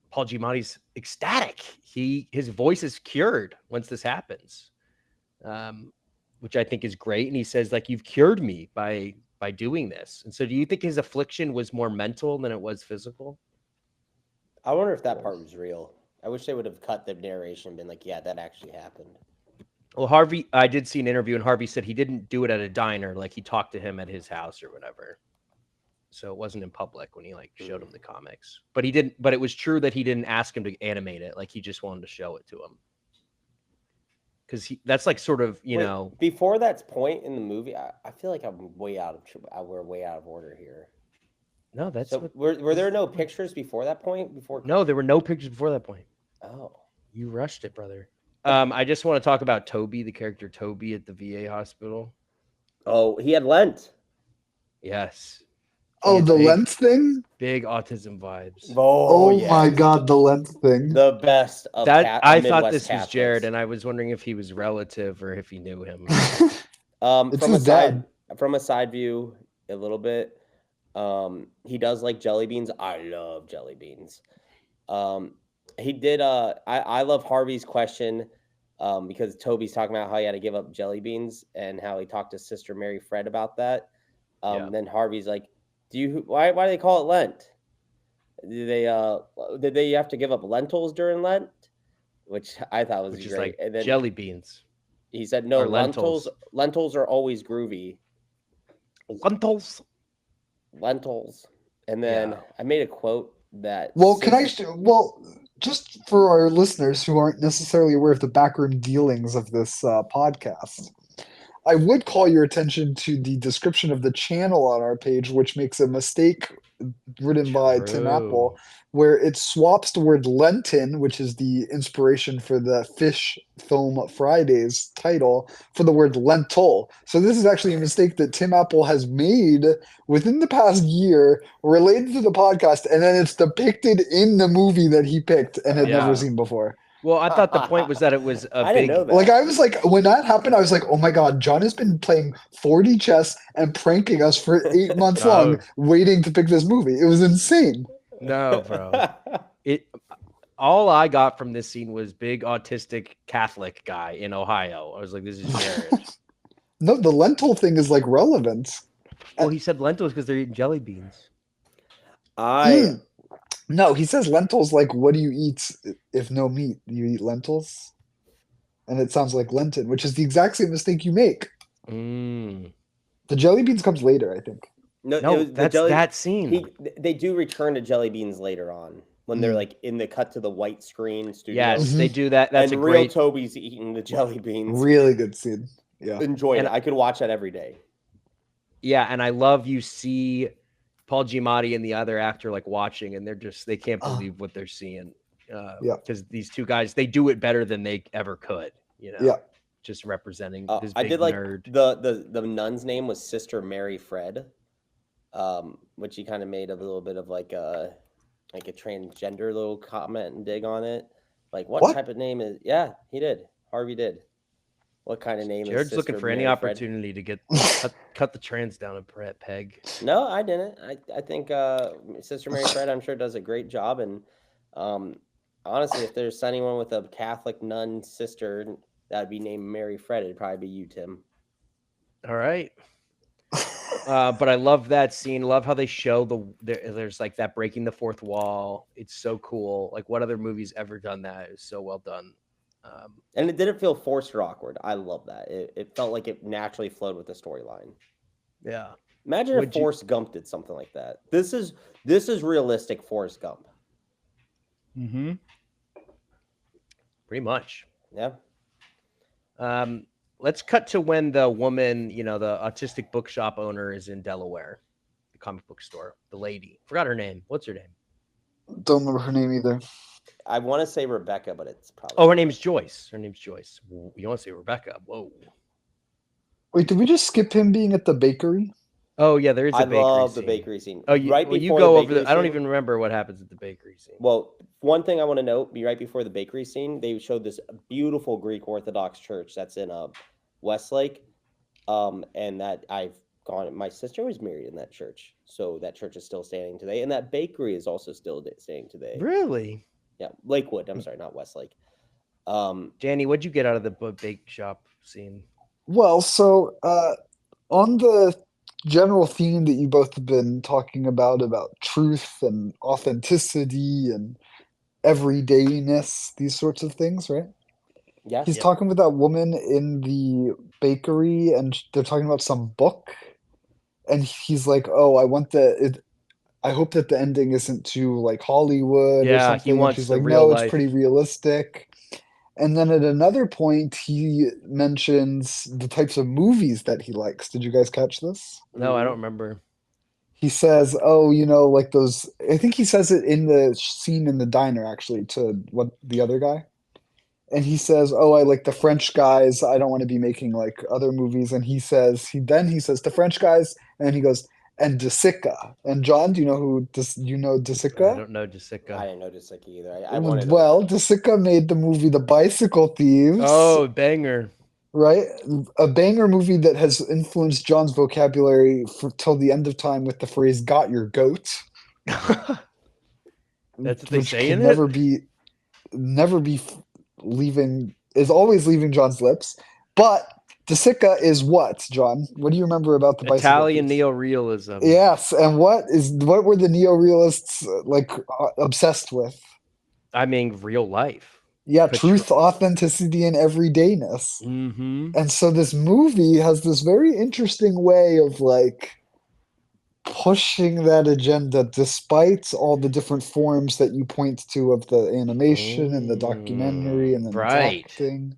S1: Paul Giamatti's ecstatic. His voice is cured once this happens, which I think is great. And he says, like, you've cured me by doing this. And so do you think his affliction was more mental than it was physical?
S2: I wonder if that part was real. I wish they would have cut the narration and been like, yeah, that actually happened.
S1: Well, Harvey, I did see an interview, and Harvey said he didn't do it at a diner. Like, he talked to him at his house or whatever. So it wasn't in public when he like showed him the comics. But he didn't. But it was true that he didn't ask him to animate it. Like, he just wanted to show it to him. Because that's like sort of, you know.
S2: Before that point in the movie, I feel like we're way out of order here.
S1: No, that's
S2: so. Were there no pictures before that point?
S1: No, there were no pictures before that point.
S2: Oh,
S1: you rushed it, brother. I just want to talk about Toby, the character Toby at the VA hospital.
S2: Oh, he had Lent.
S1: Yes.
S3: Oh, the Lent thing?
S1: Big autism vibes.
S3: Oh yes. My God, the Lent thing.
S2: The best of
S1: that. I thought this
S2: Catholics.
S1: was Jared, and I was wondering if he was relative or if he knew him.
S2: From a side view, a little bit. He does like jelly beans. I love jelly beans. He did. I love Harvey's question. Because Toby's talking about how he had to give up jelly beans and how he talked to Sister Mary Fred about that. Then Harvey's like, why do they call it Lent? Did they have to give up lentils during Lent? Which I thought was great.
S1: Like,
S2: and then
S1: jelly beans.
S2: He said no, lentils are always groovy.
S1: Lentils.
S2: And then I made a quote that
S3: just for our listeners who aren't necessarily aware of the backroom dealings of this podcast, I would call your attention to the description of the channel on our page, which makes a mistake written by Tim Apple, where it swaps the word Lenten, which is the inspiration for the Fish Film Fridays title, for the word lentil. So this is actually a mistake that Tim Apple has made within the past year related to the podcast, and then it's depicted in the movie that he picked and had never seen before.
S1: Well, I thought the point was that it was a
S2: big... Didn't know that.
S3: Like, I was like, when that happened, I was like, oh my God, John has been playing 4D chess and pranking us for 8 months long, waiting to pick this movie. It was insane.
S1: No, bro. All I got from this scene was big autistic Catholic guy in Ohio. I was like, this is Jared.
S3: No, the lentil thing is like relevant.
S1: Well, he said lentils because they're eating jelly beans.
S3: No, he says lentils like, what do you eat if no meat? You eat lentils? And it sounds like Lenten, which is the exact same mistake you make. The jelly beans comes later, I think.
S2: No,
S1: that's that scene.
S2: They do return to jelly beans later on when they're like in the cut to the white screen studio.
S1: Yes, they do that. That's
S2: and
S1: a great...
S2: Toby's eating the jelly beans.
S3: Really good scene. Yeah.
S2: Enjoy it. I could watch that every day.
S1: Yeah, and I love you see Paul Giamatti and the other actor like watching, and they can't believe what they're seeing. Because these two guys, they do it better than they ever could. You know.
S3: Yeah.
S1: Just representing this big
S2: I did like
S1: nerd.
S2: The nun's name was Sister Mary Fred, which he kind of made a little bit of like a transgender little comment and dig on it. Like, what type of name is? Yeah, he did. Harvey did. What kind of name
S1: Jared's
S2: is Sister
S1: looking for
S2: Mary
S1: any
S2: Fred?
S1: Opportunity to get cut the trans down a peg.
S2: No, I didn't. I think Sister Mary Fred, I'm sure, does a great job. And honestly, if there's anyone with a Catholic nun sister that would be named Mary Fred, it'd probably be you, Tim.
S1: All right. But I love that scene. Love how they show there's like that breaking the fourth wall. It's so cool. Like, what other movie's ever done that? It's so well done.
S2: And it didn't feel forced or awkward. I love that. It felt like it naturally flowed with the storyline.
S1: Yeah.
S2: Imagine if Forrest Gump did something like that. This is realistic Forrest Gump.
S1: Mm-hmm. Pretty much.
S2: Yeah.
S1: Let's cut to when the woman, the autistic bookshop owner is in Delaware, the comic book store. The lady. Forgot her name. What's her name?
S3: Don't remember her name either.
S2: I want to say Rebecca, but it's probably
S1: Oh, her
S2: not.
S1: name's Joyce. Her name's Joyce. You want to say Rebecca? Whoa.
S3: Wait, did we just skip him being at the bakery?
S1: Oh yeah, there is
S2: I
S1: a bakery
S2: love the
S1: scene.
S2: bakery scene.
S1: Oh,
S2: Right
S1: you
S2: before the
S1: go over
S2: bakery
S1: the. I don't
S2: scene.
S1: even remember what happens at the bakery scene.
S2: Well, one thing I want to note, right before the bakery scene, they showed this beautiful Greek Orthodox church that's in Westlake, and that I've gone. My sister was married in that church, so that church is still standing today, and that bakery is also still standing today.
S1: Really,
S2: Yeah, Lakewood. I'm sorry, not Westlake.
S1: Danny? What'd you get out of the bake shop scene?
S3: Well, so on the general theme that you both have been talking about truth and authenticity and everydayness, these sorts of things, right? He's
S2: Yes.
S1: Yep.
S3: talking with that woman in the bakery, and they're talking about some book, and he's like, "Oh, I hope that the ending isn't too like Hollywood or
S1: Yeah, he
S3: something." And
S1: wants
S3: she's
S1: the
S3: like,
S1: real
S3: "No, it's
S1: life.
S3: pretty realistic." And then at another point, he mentions the types of movies that he likes. Did you guys catch this?
S1: No, I
S2: Mm-hmm.
S1: don't remember.
S3: He says, "Oh, like those." I think he says it in the scene in the diner, actually, to what the other guy. And he says, "Oh, I like the French guys. I don't want to be making like other movies." And he says the French guys, and then he goes, "And De Sica." And John, do you know De
S1: I
S3: Sica?
S1: don't know Jessica.
S2: I didn't notice like either. I wanted to look
S3: Well,
S2: it up.
S3: De Sica made the movie The Bicycle Thieves,
S1: Oh, banger.
S3: right? A banger movie that has influenced John's vocabulary for till the end of time with the phrase "got your goat,"
S1: That's what they
S3: which
S1: say
S3: can
S1: in it.
S3: never be leaving is always leaving John's lips. But De Sica is what, John? What do you remember about the Bicycle
S1: Italian
S3: Thieves?
S1: neorealism.
S3: Yes, and what were the neorealists like obsessed with?
S1: I mean, real life.
S3: Yeah,
S1: Portray-
S3: truth, authenticity, and everydayness.
S1: mm-hmm.
S3: And so this movie has this very interesting way of like pushing that agenda despite all the different forms that you point to of the animation and the documentary and then its
S1: Right.
S3: acting.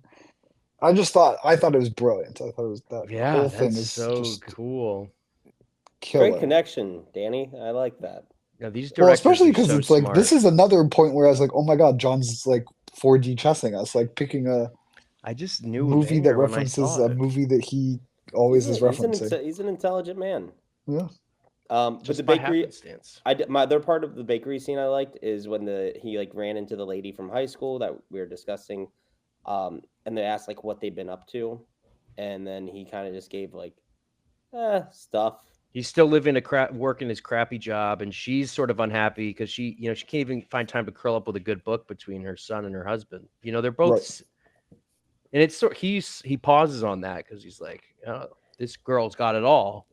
S3: I thought it was brilliant. I thought it was that
S1: Yeah,
S3: whole thing
S1: that's
S3: is
S1: so
S3: just
S1: cool.
S2: Great
S3: killer.
S2: connection, Danny. I like that.
S1: Yeah, these
S3: Well,
S1: directors
S3: especially
S1: are
S3: because
S1: so
S3: it's like this
S1: smart.
S3: is another point where I was like, oh my God, John's like 4D chessing us, like picking a
S1: I just knew a
S3: movie that
S1: banger when I
S3: references
S1: saw
S3: a
S1: it.
S3: movie that he always is referencing.
S2: He's an intelligent man.
S3: Yeah.
S2: But the
S1: Just by
S2: bakery,
S1: happenstance.
S2: my other part of the bakery scene I liked is when he like ran into the lady from high school that we were discussing, and they asked like what they've been up to, and then he kind of just gave like, stuff.
S1: He's still living working his crappy job, and she's sort of unhappy because she can't even find time to curl up with a good book between her son and her husband. They're both,
S3: Right.
S1: and it's he pauses on that because he's like, oh, this girl's got it all,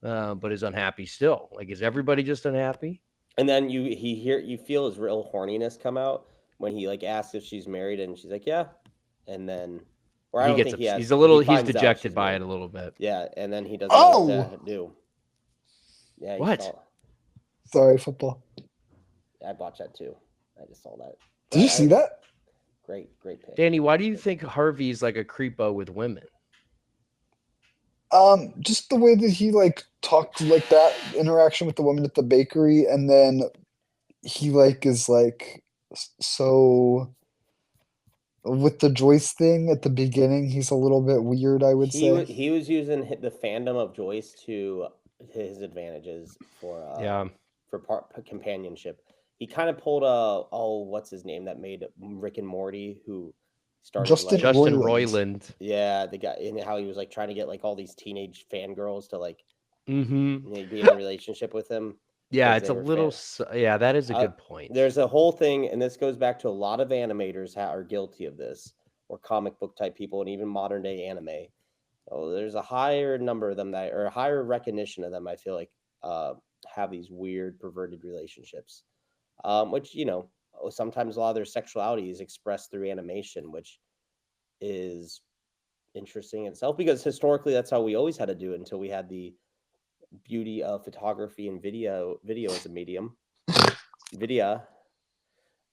S1: but is unhappy still. Like, is everybody just unhappy?
S2: And then you feel his real horniness come out when he like asks if she's married, and she's like, yeah, and then, or I
S1: He
S2: don't
S1: gets
S2: think he
S1: upset.
S2: has.
S1: He's
S2: He finds out
S1: dejected
S2: she's
S1: by
S2: married.
S1: it a little bit.
S2: Yeah, and then he doesn't know what
S3: Oh,
S2: to do. Yeah, you
S1: What?
S2: saw.
S3: sorry, football.
S2: I watched that too. I just saw that.
S3: Did you see that?
S2: Great pick.
S1: Danny, why do you think Harvey's like a creepo with women?
S3: Just the way that he like talked, like that interaction with the woman at the bakery, and then he like is like so with the Joyce thing at the beginning, he's a little bit weird, I would say.
S2: He was using the fandom of Joyce to his advantages
S1: Yeah,
S2: for companionship. He kind of pulled what's his name that made Rick and Morty, who started
S3: Justin
S2: like,
S1: Justin
S3: Roiland.
S1: Roiland.
S2: yeah, the guy, and how he was like trying to get like all these teenage fangirls to like
S1: Mm-hmm.
S2: be in a relationship with him
S1: Yeah,
S2: because
S1: it's
S2: they
S1: a
S2: were
S1: little. Yeah, that is a good point.
S2: there's a whole thing, and this goes back to a lot of animators are guilty of this, or comic book type people, and even modern day anime. So there's a higher number of them or a higher recognition of them. I feel like have these weird perverted relationships, which sometimes a lot of their sexuality is expressed through animation, which is interesting in itself because historically that's how we always had to do it until we had the beauty of photography and video as a medium. Video.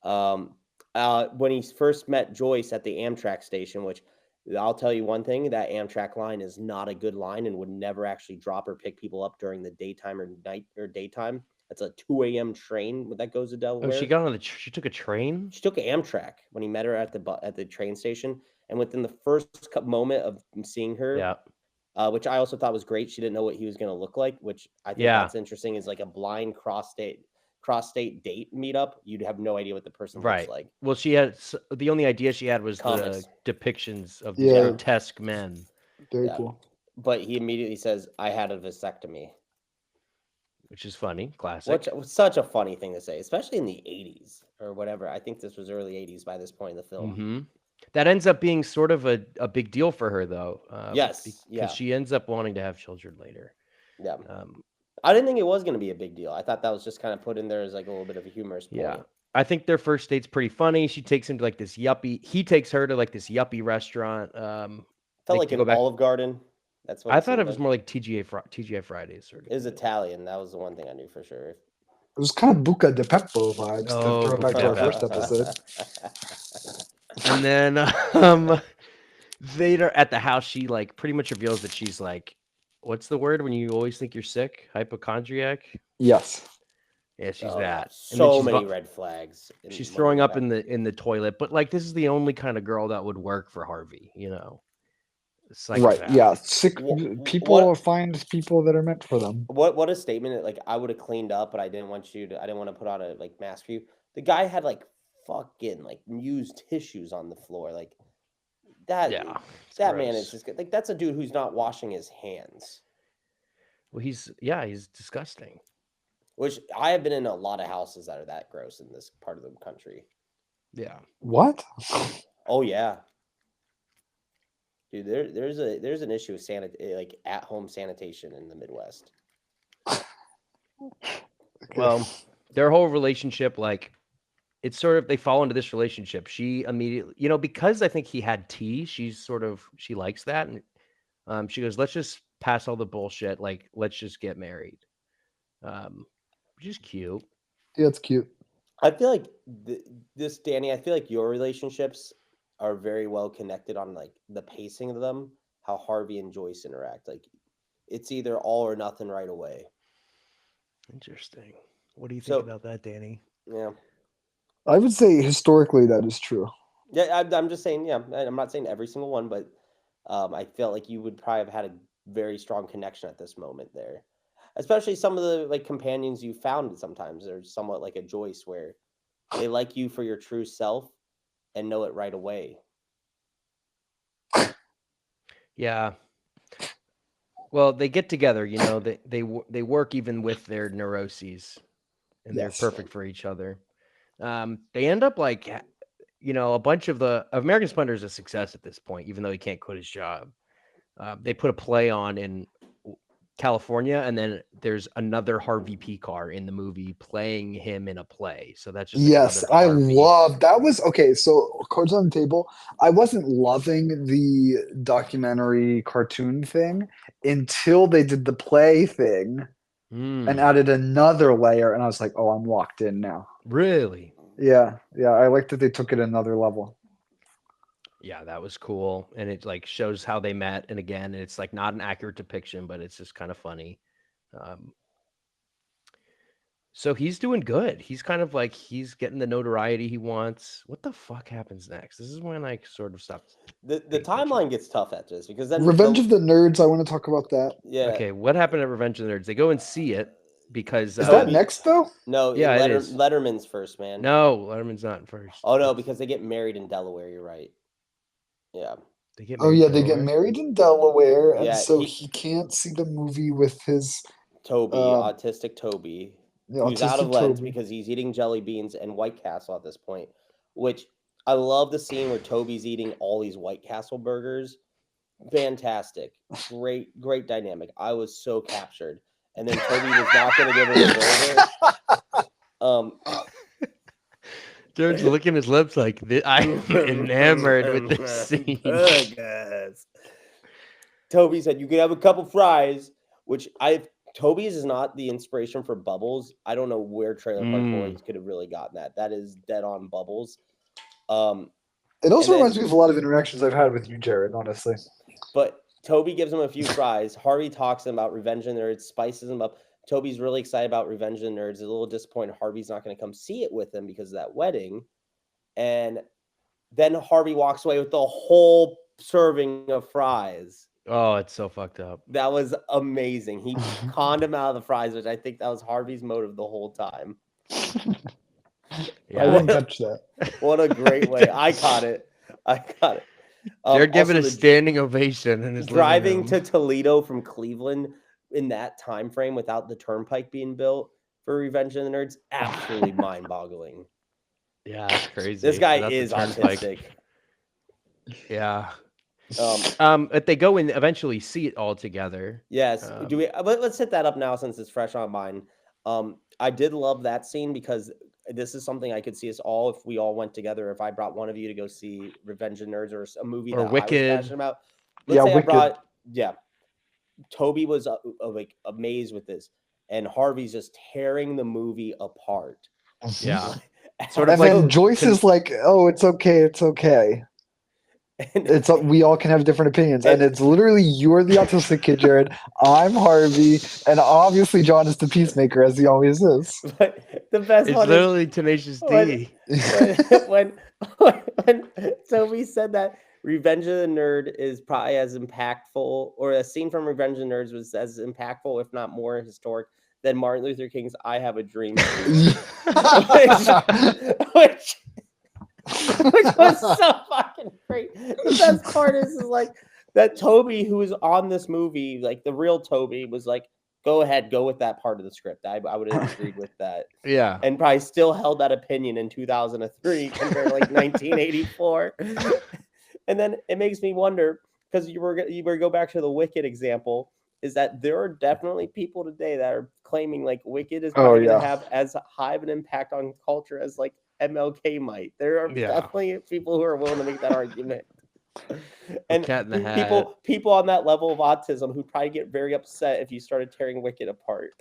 S2: Um, when he first met Joyce at the Amtrak station, which I'll tell you one thing, that Amtrak line is not a good line and would never actually drop or pick people up during the daytime or night or daytime. That's a 2 a.m. train that goes to
S1: Oh, she
S2: Delaware.
S1: got on the. She took a train.
S2: She took Amtrak when he met her at the train station, and within the first moment of seeing her,
S1: Yeah.
S2: which I also thought was great, she didn't know what he was going to look like, which I think
S1: Yeah.
S2: that's interesting. Is like a blind cross state date meetup. You'd have no idea what the person looks
S1: Right.
S2: like.
S1: Well, she had the only idea she had was the
S2: Comics,
S1: depictions of these
S3: Yeah,
S1: grotesque men,
S3: very
S2: yeah.
S3: cool.
S2: But he immediately says, "I had a vasectomy,"
S1: which is funny,
S2: which
S1: classic.
S2: was such a funny thing to say, especially in the '80s or whatever. I think this was early '80s by this point in the film.
S1: Mm-hmm. That ends up being sort of a big deal for her, though,
S2: Yes,
S1: because
S2: yeah,
S1: she ends up wanting to have children later.
S2: yeah.
S1: Um,
S2: I didn't think it was going to be a big deal. I thought that was just kind of put in there as like a little bit of a humorous
S1: yeah,
S2: point.
S1: I think their first date's pretty funny. She takes him to like this yuppie. He takes her to like this yuppie restaurant.
S2: Felt
S1: Like
S2: like
S1: to
S2: an
S1: go back.
S2: Olive Garden. That's what
S1: I
S2: it
S1: thought
S2: seemed
S1: it was
S2: like.
S1: more like TGI Fridays sort of
S2: It was
S1: thing.
S2: Italian. That was the one thing I knew for sure.
S3: It was kind of Buca de Beppo vibes to
S1: Oh,
S3: throw it back
S1: Buca
S3: to
S1: de
S3: our first
S1: Beppo.
S3: episode.
S1: And then later at the house, she like pretty much reveals that she's like, what's the word when you always think you're sick? Hypochondriac.
S3: Yes.
S1: Yeah, she's
S2: Oh yeah,
S1: that. And then
S2: so many red flags.
S1: she's
S2: When we
S1: throwing
S2: go
S1: up
S2: back.
S1: in the toilet. But like this is the only kind of girl that would work for Harvey, a
S3: Right.
S1: psychopath.
S3: Yeah. Sick people
S2: What
S3: find people that are meant for them.
S2: what a statement! Like I would have cleaned up, but I didn't want you to. I didn't want to put on a like mask for you. The guy had like fucking like used tissues on the floor. Like that.
S1: Yeah, it's
S2: That man is
S1: gross.
S2: just like that's a dude who's not washing his hands.
S1: Well, he's disgusting.
S2: Which I have been in a lot of houses that are that gross in this part of the country.
S1: Yeah.
S3: What?
S2: Oh yeah, dude. There's an issue with like at home sanitation in the Midwest.
S1: Well, their whole relationship, like, it's sort of they fall into this relationship. She immediately, because I think he had tea. She likes that, and she goes, "Let's just pass all the bullshit. Like, let's just get married." Which is cute.
S3: Yeah, it's cute.
S2: I feel like this, Danny. I feel like your relationships are very well connected on like the pacing of them. How Harvey and Joyce interact. Like it's either all or nothing right away.
S1: Interesting. What do you think
S2: So
S1: about that, Danny?
S2: yeah,
S3: I would say historically that is true.
S2: yeah. I'm just saying. Yeah, I'm not saying every single one, but I felt like you would probably have had a very strong connection at this moment there. Especially some of the like companions you found sometimes are somewhat like a Joyce where they like you for your true self and know it right away.
S1: Yeah. Well, they get together. They work even with their neuroses, and they're
S3: Yes.
S1: perfect for each other. They end up like, a bunch of the American Splendor is a success at this point, even though he can't quit his job. They put a play on in California, and then there's another Harvey Pekar in the movie playing him in a play. So that's just like
S3: Yes,
S1: another
S3: I
S1: Harvey.
S3: love that. Was okay. So, cards on the table. I wasn't loving the documentary cartoon thing until they did the play thing and added another layer, and I was like, "Oh, I'm locked in now."
S1: Really?
S3: Yeah, yeah. I like that they took it another level.
S1: Yeah, that was cool, and it like shows how they met, and again, it's like not an accurate depiction, but it's just kind of funny. Um, so he's doing good. He's kind of like he's getting the notoriety he wants. What the fuck happens next? This is when I sort of stopped.
S2: The
S1: paying attention.
S2: timeline gets tough after this because then
S3: Revenge of the Nerds. I want to talk about that.
S2: yeah.
S1: Okay, what happened at Revenge of the Nerds? They go and see it because
S3: Is that
S2: Toby-
S3: next though?
S2: No,
S1: Yeah, it is.
S2: Letterman's first, man.
S1: no, Letterman's not first.
S2: Oh no, because they get married in Delaware. You're right. Yeah.
S1: They get
S3: Oh
S1: married
S3: yeah,
S1: in
S3: they get
S1: Delaware?
S3: married in Delaware, and
S2: Yeah,
S3: so
S2: he-
S3: he can't see the movie with his
S2: Toby,
S3: Um,
S2: autistic Toby,
S3: the
S2: who's out of
S3: autistic
S2: lens
S3: Toby.
S2: because he's eating jelly beans and White Castle at this point. Which I love the scene where Toby's eating all these White Castle burgers. Fantastic, great dynamic. I was so captured, and then Toby was not going to give him a burger.
S1: George's licking his lips like I'm enamored with this scene.
S2: Toby said, "You can have a couple fries," which Toby's is not the inspiration for Bubbles. I don't know where Trailer Park Boys could have really gotten that. That is dead on Bubbles.
S3: It also
S2: and then-
S3: reminds me of a lot of interactions I've had with you, Jared, honestly.
S2: But Toby gives him a few fries. Harvey talks to him about Revenge of the Nerds, spices him up. Toby's really excited about Revenge of the Nerds. He's a little disappointed Harvey's not going to come see it with him because of that wedding. And then Harvey walks away with the whole serving of fries.
S1: Oh, it's so fucked up.
S2: That was amazing. He conned him out of the fries, which I think that was Harvey's motive the whole time.
S3: I didn't catch that.
S2: What a great way. I caught it.
S1: They're giving a standing ovation in his
S2: driving to Toledo from Cleveland in that time frame without the turnpike being built for Revenge of the Nerds, absolutely mind-boggling.
S1: Yeah, it's crazy.
S2: This guy is autistic.
S1: Yeah. If they go and eventually see it all together.
S2: Yes. Let's hit that up now since it's fresh on mine. I did love that scene because this is something I could see us all if we all went together. If I brought one of you to go see Revenge of Nerds or a movie that
S1: Wicked.
S2: I was passionate about. Let's say Wicked. Toby was like amazed with this, and Harvey's just tearing the movie apart.
S1: Yeah.
S3: Sort of, and then Joyce is like, "Oh, it's okay, it's okay. It's we all can have different opinions." And it's literally, you're the autistic kid, Jared. I'm Harvey, and obviously John is the peacemaker, as he always is.
S2: But the best
S1: it's
S2: one
S1: literally
S2: is
S1: Tenacious D.
S2: When Toby said that Revenge of the Nerd is probably as impactful, or a scene from Revenge of the Nerds was as impactful, if not more historic, than Martin Luther King's "I Have a Dream," which was so fucking great. The best part is like that Toby, who was on this movie, like the real Toby, was like, "Go ahead, go with that part of the script." I would have agreed with that.
S1: Yeah,
S2: and probably still held that opinion in 2003 compared to like 1984. And then it makes me wonder, because you were go back to the Wicked example, is that there are definitely people today that are claiming like Wicked is probably going to have as high of an impact on culture as like MLK might. There are definitely people who are willing to make that argument. And people on that level of autism who'd probably get very upset if you started tearing Wicked apart.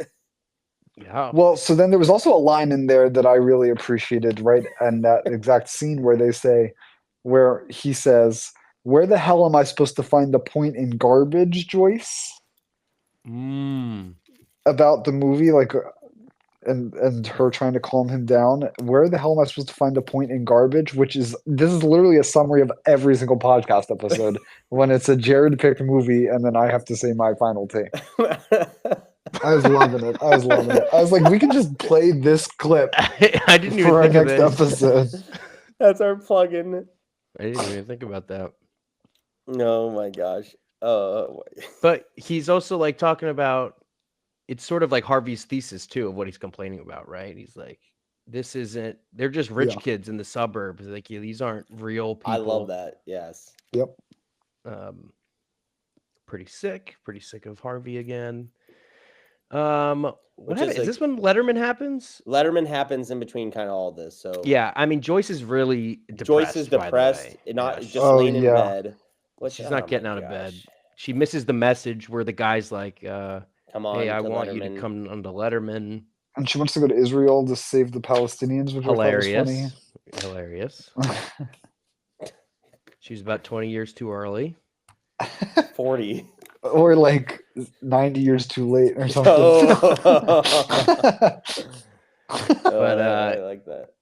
S1: Yeah.
S3: Well, so then there was also a line in there that I really appreciated, right? And that exact scene where he says, "Where the hell am I supposed to find the point in garbage, Joyce?" About the movie, like, and her trying to calm him down. Where the hell am I supposed to find the point in garbage? This is literally a summary of every single podcast episode when it's a Jared picked movie, and then I have to say my final take. I was loving it. I was like, we can just play this clip
S1: I didn't even
S3: for our
S1: think
S3: next
S1: of
S3: episode.
S2: That's our plug-in.
S1: I didn't even think about that.
S2: Oh my gosh.
S1: But he's also like talking about, it's sort of like Harvey's thesis too of what he's complaining about, right? He's like, they're just rich kids in the suburbs. Like, these aren't real people.
S2: I love that. Yes.
S3: Yep.
S1: Pretty sick of Harvey again. What is this when Letterman happens?
S2: Letterman happens in between kind of all this. So
S1: yeah, I mean, Joyce is really depressed.
S2: Joyce is depressed, laying in bed.
S1: She's not getting out of bed. She misses the message where the guy's like,
S2: "Come on,
S1: hey, I want you to come on to Letterman."
S3: And she wants to go to Israel to save the Palestinians, which
S1: hilarious.
S3: I thought was
S1: funny. Hilarious. She's about 20 years too early.
S2: 40.
S3: Or like 90 years too late or something.
S1: But
S2: I like that.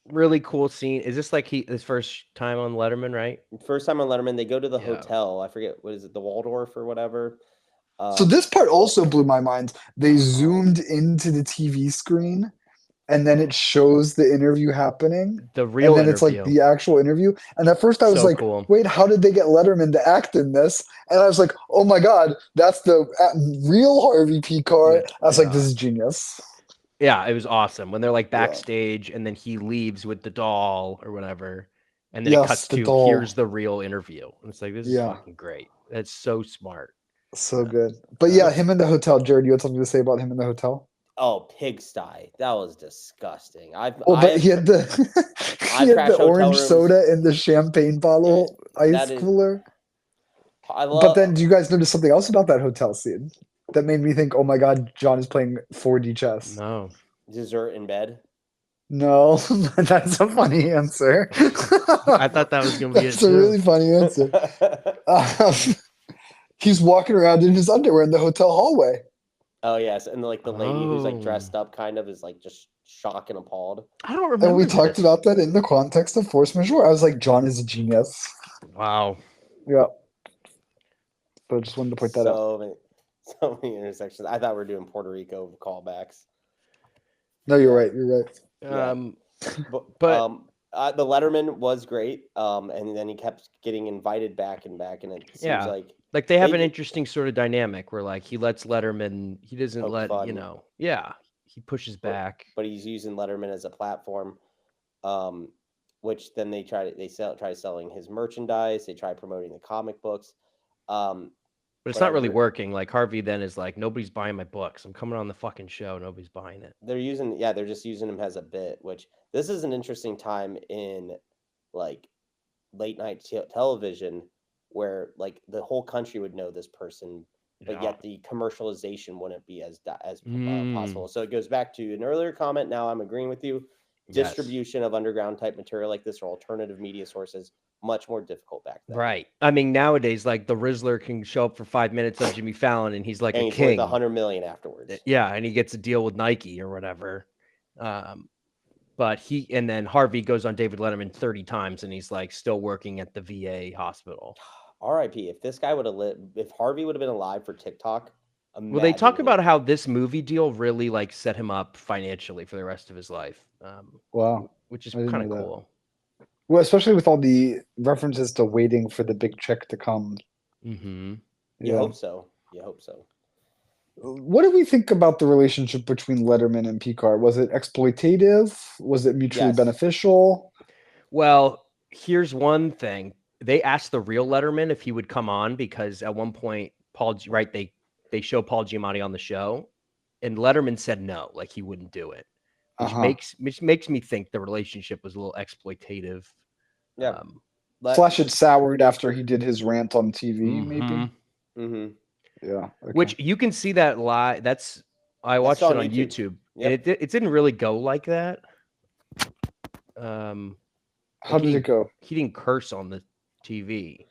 S1: Really cool scene. Is this like his first time on Letterman, right?
S2: First time on Letterman. They go to the hotel. I forget, what is it, the Waldorf or whatever.
S3: So this part also blew my mind. They zoomed into the TV screen, and then it shows the interview happening.
S1: The real
S3: and then
S1: interview.
S3: It's like the actual interview. And at first I was like,
S1: cool.
S3: Wait, how did they get Letterman to act in this? And I was like, oh my God, that's the real Harvey Pekar. I was like, this is genius.
S1: Yeah, it was awesome. When they're like backstage and then he leaves with the doll or whatever. And then it cuts to, here's the real interview. And it's like, this is fucking great. That's so smart.
S3: So good. But yeah, him in the hotel. Jared, you had something to say about him in the hotel?
S2: Oh, pigsty. That was disgusting.
S3: But he had the orange soda in the champagne bottle ice cooler. But then do you guys notice something else about that hotel scene that made me think, oh my God, John is playing 4D chess?
S1: No.
S2: Dessert in bed?
S3: No, that's a funny answer.
S1: I thought that was going to be
S3: That's a really funny answer. He's walking around in his underwear in the hotel hallway.
S2: Oh yes, and like the lady who's like
S1: Oh.
S2: dressed up, kind of, is like just shocked and appalled.
S1: I don't
S3: And
S1: remember
S3: we talked
S1: this.
S3: about that in the context of force majeure. I was like, John is a genius.
S1: Wow.
S3: Yeah. So I just wanted to point that out.
S2: So many intersections. I thought we were doing Puerto Rico callbacks.
S3: No, you're
S2: Yeah.
S3: right. You're right.
S2: Yeah.
S1: But
S2: The Letterman was great. And then he kept getting invited back and back, and it seems
S1: yeah,
S2: like
S1: they have an
S2: did
S1: interesting sort of dynamic where like he lets Letterman, he doesn't
S2: poke
S1: let
S2: fun,
S1: he pushes
S2: but
S1: back.
S2: he's using Letterman as a platform. Which then they try selling his merchandise. They try promoting the comic books.
S1: But it's
S2: But
S1: not really working. Like Harvey then is like, nobody's buying my books. I'm coming on the fucking show. Nobody's buying it.
S2: They're just using him as a bit, which this is an interesting time in like late night television where like the whole country would know this person, but yet the commercialization wouldn't be as possible. So it goes back to an earlier comment. Now I'm agreeing with you.
S1: Yes.
S2: Distribution of underground type material like this or alternative media sources much more difficult back then.
S1: Right. I mean, nowadays, like the Rizzler can show up for 5 minutes on Jimmy Fallon, and he's like
S2: And
S1: a
S2: he's
S1: king.
S2: worth $100 million afterwards.
S1: Yeah, and he gets a deal with Nike or whatever. But and then Harvey goes on David Letterman 30 times, and he's like still working at the VA hospital.
S2: R.I.P. If this guy would have if Harvey would have been alive for TikTok.
S1: Well, they talk about how this movie deal really like set him up financially for the rest of his life.
S3: Wow,
S1: which is kind of cool.
S3: Well, especially with all the references to waiting for the big check to come.
S1: Mm-hmm.
S2: You hope so.
S3: What do we think about the relationship between Letterman and Pekar? Was it exploitative? Was it mutually beneficial?
S1: Well, here's one thing. They asked the real Letterman if he would come on because at one point, they show Paul Giamatti on the show, and Letterman said no, like he wouldn't do it, which makes me think the relationship was a little exploitative.
S2: Yeah.
S3: Slash it soured after he did his rant on TV, maybe.
S2: Mm-hmm.
S3: Yeah. Okay.
S1: Which you can see that live. I watched it on YouTube. Yep. And it didn't really go like that.
S3: How did it go?
S1: He didn't curse on the TV.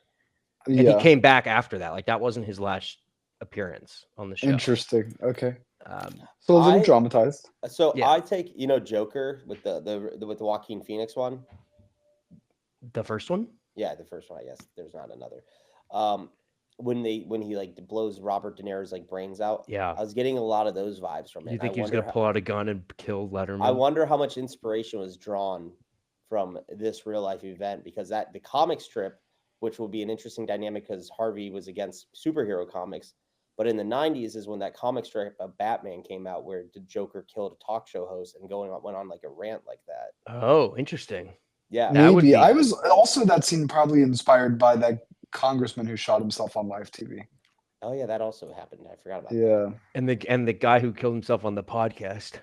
S1: And he came back after that. Like that wasn't his last appearance on the show.
S3: Interesting. Okay.
S1: So
S3: a little dramatized.
S2: So I take Joker with the Joaquin Phoenix one.
S1: The first one?
S2: Yeah, the first one. I guess there's not another. When he like blows Robert De Niro's like brains out.
S1: Yeah,
S2: I was getting a lot of those vibes from it.
S1: You think he was gonna pull out a gun and kill Letterman?
S2: I wonder how much inspiration was drawn from this real life event, because the comic strip, which will be an interesting dynamic because Harvey was against superhero comics, but in the 90s is when that comic strip of Batman came out where the Joker killed a talk show host and went on like a rant like that.
S1: Oh, interesting.
S2: Yeah,
S3: maybe. I was also that scene probably inspired by that congressman who shot himself on live TV.
S2: Oh yeah, that also happened. I forgot about that.
S3: Yeah.
S1: And the guy who killed himself on the podcast.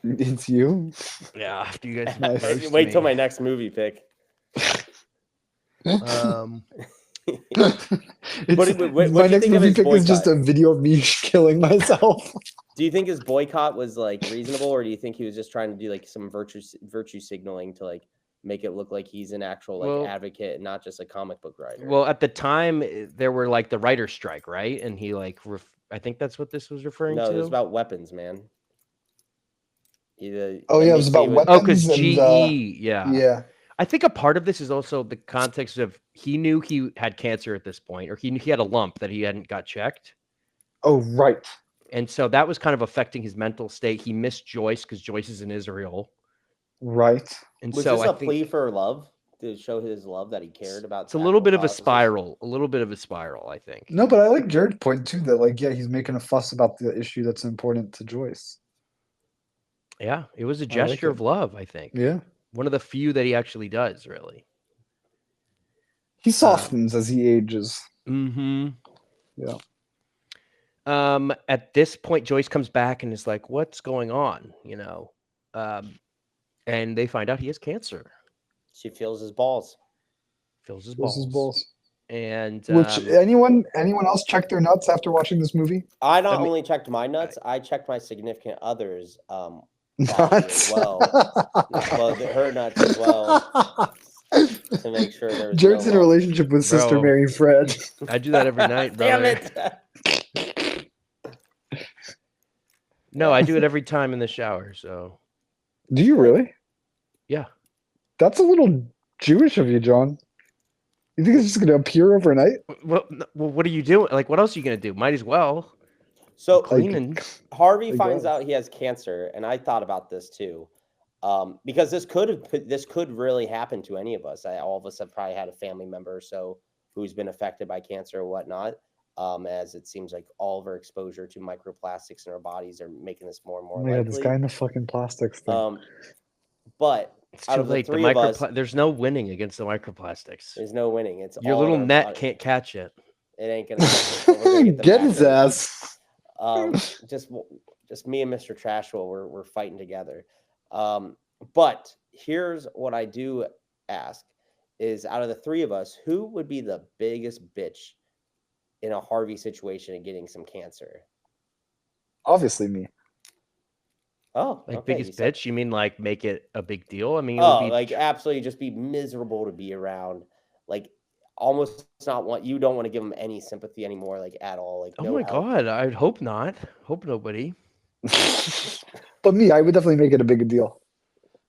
S3: It's you?
S1: Yeah, after you guys
S2: wait till my next movie pick.
S3: My next movie pick is just a video of me killing myself.
S2: Do you think his boycott was like reasonable, or do you think he was just trying to do like some virtue signaling to like make it look like he's an actual advocate and not just a comic book writer?
S1: Well, at the time there were like the writer's strike, right? And he like I think that's what this was referring to.
S2: No, it was about weapons, man.
S3: It was about weapons.
S1: Oh, because GE,
S3: yeah.
S1: I think a part of this is also the context of he knew he had cancer at this point, or he had a lump that he hadn't got checked.
S3: Oh, right.
S1: And so that was kind of affecting his mental state. He missed Joyce because Joyce is in Israel.
S3: Right.
S1: And
S2: was
S1: so
S2: this a plea for love to show his love that he cared about?
S1: It's a little bit of a spiral. I think.
S3: No, but I like Jared's point too, that like, he's making a fuss about the issue that's important to Joyce.
S1: Yeah, it was a gesture of love, I think.
S3: Yeah.
S1: One of the few that he actually does, really.
S3: He softens as he ages.
S1: Mm-hmm.
S3: Yeah.
S1: At this point, Joyce comes back and is like, "What's going on?" And they find out he has cancer.
S2: She feels his balls.
S1: And
S3: which anyone else check their nuts after watching this movie?
S2: I only checked my nuts. I checked my significant other's as well. Well, her nuts as well, to make sure there's
S3: Jared's in a relationship with Sister Mary Fred.
S1: I do that every night, brother.
S2: Damn it.
S1: No, I do it every time in the shower. So
S3: Do you
S2: Like,
S3: really?
S1: yeah.
S3: That's a little Jewish of you, John. You think it's just gonna appear overnight?
S1: Well, what are you doing? Like, what else are you gonna do? Might as well. I'm
S2: so
S3: Like,
S1: cleaning.
S2: Harvey
S3: I
S2: finds
S3: guess.
S2: out he has cancer, and I thought about this too, because this could really happen to any of us. All of us have probably had a family member or so who's been affected by cancer or whatnot. As it seems like all of our exposure to microplastics in our bodies are making this more and
S3: Oh
S2: more
S3: my god, this guy
S2: likely.
S3: in the fucking plastics thing.
S2: Um, but
S1: It's
S2: out
S1: too
S2: of the
S1: late. The
S2: three of us,
S1: there's no winning against the microplastics.
S2: there's no winning. It's
S1: Your
S2: all in
S1: little
S2: our
S1: net
S2: body.
S1: can't catch it.
S2: It ain't gonna catch it, but we're gonna get them
S3: Get
S2: back
S3: his
S2: eventually.
S3: ass.
S2: Just just me and Mr. Trashwell, we're fighting together. But here's what I do ask: is out of the three of us, who would be the biggest bitch in a Harvey situation and getting some cancer?
S3: Obviously me.
S2: Oh,
S1: Like
S2: okay.
S1: biggest bitch? You mean like make it a big deal? I mean, it would
S2: Oh,
S1: be.
S2: like absolutely just be miserable to be around. Like almost not want you don't want to give them any sympathy anymore, like at all. Like
S1: Oh
S2: no
S1: my
S2: help.
S1: god! I hope not. Hope nobody.
S3: But me, I would definitely make it a big deal.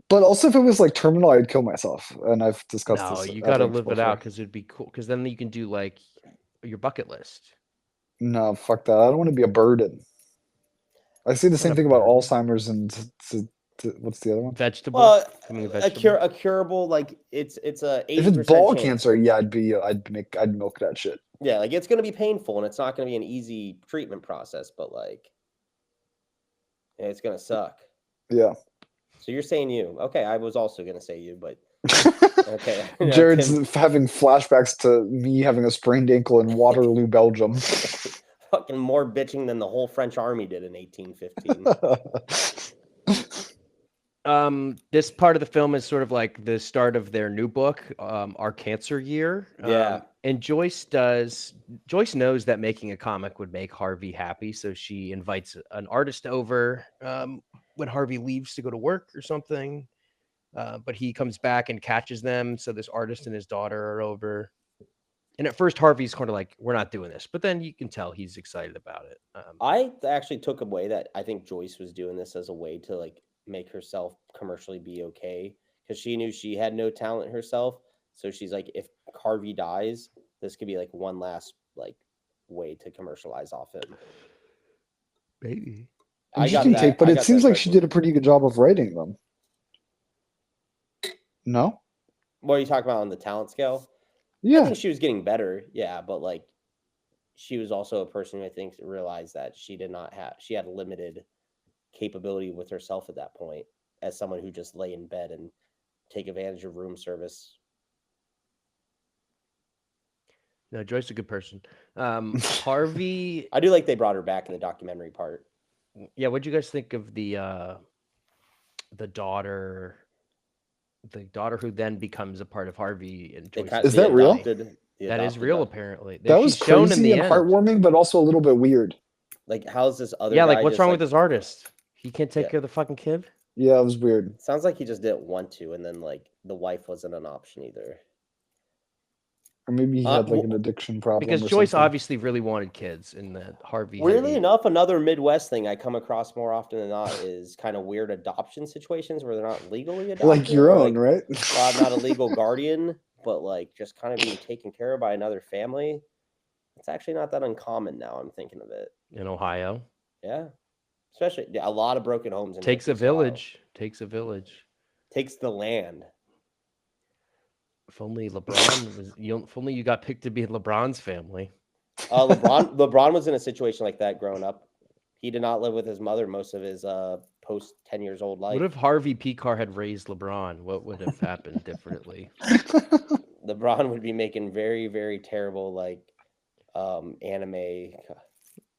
S3: But also, if it was like terminal, I'd kill myself, and I've discussed
S1: No,
S3: this
S1: you
S3: at
S1: got to
S3: length
S1: live it
S3: before.
S1: out because it'd be cool. Because then you can do like your bucket list.
S3: No, fuck that. I don't want to be a burden. I say the
S1: Not
S3: same
S1: a
S3: thing about
S1: burden.
S3: Alzheimer's and what's the other one?
S1: Vegetable.
S2: Well,
S1: Becoming a vegetable.
S2: a curable like it's a
S3: If it's
S2: 80%
S3: ball
S2: chance.
S3: cancer, yeah, I'd milk that shit.
S2: Yeah, like it's gonna be painful and it's not gonna be an easy treatment process, but like it's gonna suck.
S3: Yeah.
S2: So you're saying you? Okay, I was also gonna say you, but okay.
S3: Jared's
S2: Tim,
S3: having flashbacks to me having a sprained ankle in Waterloo, Belgium.
S2: fucking more bitching than the whole French army did in 1815.
S1: This part of the film is sort of like the start of their new book, Our Cancer Year.
S2: Yeah.
S1: And Joyce knows that making a comic would make Harvey happy, so she invites an artist over when Harvey leaves to go to work or something. But he comes back and catches them, so this artist and his daughter are over. And at first, Harvey's kind of like, "We're not doing this," but then you can tell he's excited about it.
S2: I actually took away that I think Joyce was doing this as a way to like make herself commercially be okay because she knew she had no talent herself. So she's like, if Harvey dies, this could be like one last like way to commercialize off him.
S1: Maybe.
S3: Interesting take, but it seems like she did a pretty good job of writing them. No?
S2: What are you talking about on the talent scale?
S3: Yeah.
S2: I think she was getting better. Yeah, but like she was also a person who I think realized that she had limited capability with herself at that point as someone who just lay in bed and take advantage of room service.
S1: No, Joyce is a good person. Harvey.
S2: I do like they brought her back in the documentary part.
S1: Yeah, what'd you guys think of the daughter? The daughter who then becomes a part of Harvey and Joyce's
S3: Is that real?
S1: That is real, apparently.
S3: That was crazy and heartwarming, but also a little bit weird.
S2: Like, how's this other
S1: guy
S2: like,
S1: what's wrong with this artist? He can't take care of the fucking kid?
S3: Yeah, it was weird.
S2: Sounds like he just didn't want to, and then, like, the wife wasn't an option either.
S3: Or maybe he had, like, an addiction problem
S1: because Joyce obviously really wanted kids, and that Harvey...
S2: Weirdly enough, another Midwest thing I come across more often than not is kind of weird adoption situations where they're not legally adopted.
S3: Like your own, right?
S2: Not a legal guardian, but, like, just kind of being taken care of by another family. It's actually not that uncommon now, I'm thinking of it.
S1: In Ohio?
S2: Yeah. Especially a lot of broken homes.
S1: Takes a village. Takes a village.
S2: Takes the land.
S1: If only LeBron was... if only you got picked to be in LeBron's family.
S2: LeBron was in a situation like that growing up. He did not live with his mother most of his post 10 years old life.
S1: What if Harvey Pekar had raised LeBron? What would have happened differently?
S2: LeBron would be making very, very terrible, like, anime.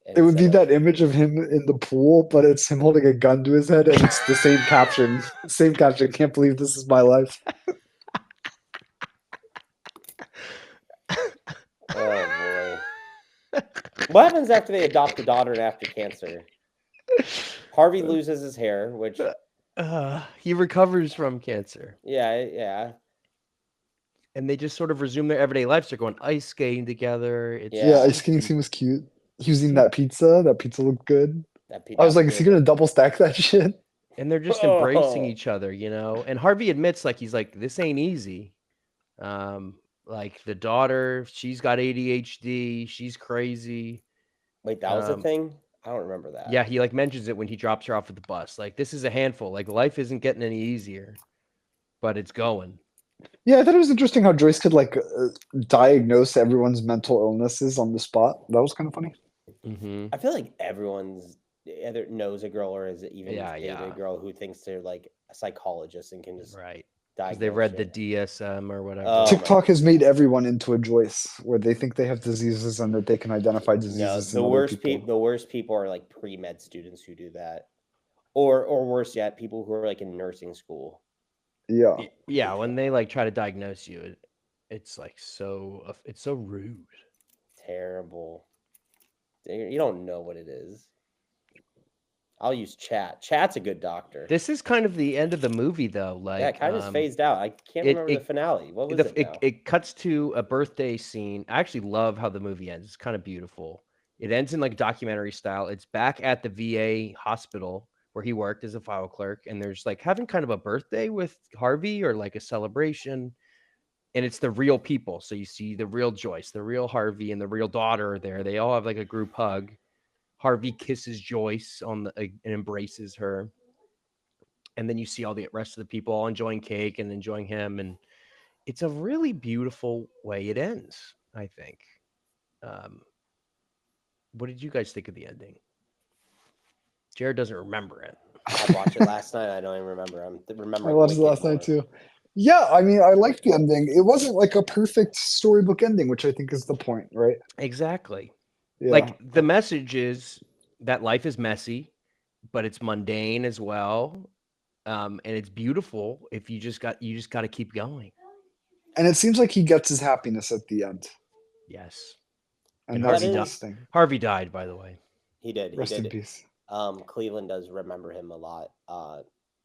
S3: It would be that image of him in the pool, but it's him holding a gun to his head, and it's the same caption. Same caption. Can't believe this is my life.
S2: Oh boy. What happens after they adopt a daughter and after cancer? Harvey loses his hair, which
S1: he recovers from cancer.
S2: Yeah.
S1: And they just sort of resume their everyday lives. They're going ice skating together.
S3: Yeah, ice skating scene was cute. He was eating that pizza. That pizza looked good. I was
S2: That
S3: like, is he gonna double stack that shit?
S1: And they're just embracing each other, you know. And Harvey admits, like, he's like, this ain't easy. Like the daughter, she's got ADHD, she's crazy.
S2: Wait, that was a thing? I don't remember that.
S1: Yeah, he like mentions it when he drops her off at the bus. Like, this is a handful. Like, life isn't getting any easier, but it's going.
S3: Yeah, I thought it was interesting how Joyce could like diagnose everyone's mental illnesses on the spot. That was kind of funny.
S1: Mm-hmm.
S2: I feel like everyone's either knows a girl or is even
S1: Yeah,
S2: dated a girl who thinks they're like a psychologist and can just
S1: Right. Because
S2: diagnose
S1: they read the
S2: shit.
S1: DSM or whatever.
S2: Oh my
S3: TikTok has made everyone into a Joyce, where they think they have diseases and that they can identify
S2: No,
S3: diseases in
S2: the
S3: other
S2: worst
S3: people.
S2: the worst people are like pre-med students who do that. Or worse yet, people who are like in nursing school.
S3: Yeah.
S1: Yeah, when they like try to diagnose you, it's like it's so rude.
S2: Terrible. You don't know what it is. I'll use chat. Chat's a good doctor.
S1: This is kind of the end of the movie, though. Like,
S2: Yeah, it kind of just phased out. I can't remember the finale. What was it now?
S1: It cuts to a birthday scene. I actually love how the movie ends. It's kind of beautiful. It ends in like documentary style. It's back at the VA hospital where he worked as a file clerk, and there's like having kind of a birthday with Harvey or like a celebration. And it's the real people. So you see the real Joyce, the real Harvey, and the real daughter are there. They all have like a group hug. Harvey kisses Joyce on the and embraces her. And then you see all the rest of the people all enjoying cake and enjoying him. And it's a really beautiful way it ends, I think. Um, what did you guys think of the ending? Jared doesn't remember it.
S2: I watched it last night. I don't even remember. I'm
S3: I
S2: remembering
S3: watched it
S2: Wicked
S3: last
S2: more.
S3: night too. Yeah, I mean, I liked the ending. It wasn't like a perfect storybook ending, which I think is the point, right?
S1: Exactly.
S3: Yeah.
S1: Like the message is that life is messy, but it's mundane as well. And it's beautiful if you just got to keep going.
S3: And it seems like he gets his happiness at the end.
S1: Yes.
S3: And
S1: And
S3: that's
S1: Harvey
S3: the
S1: died.
S3: best thing.
S1: Harvey died, by the way.
S2: He did.
S3: Rest in peace.
S2: Cleveland does remember him a lot.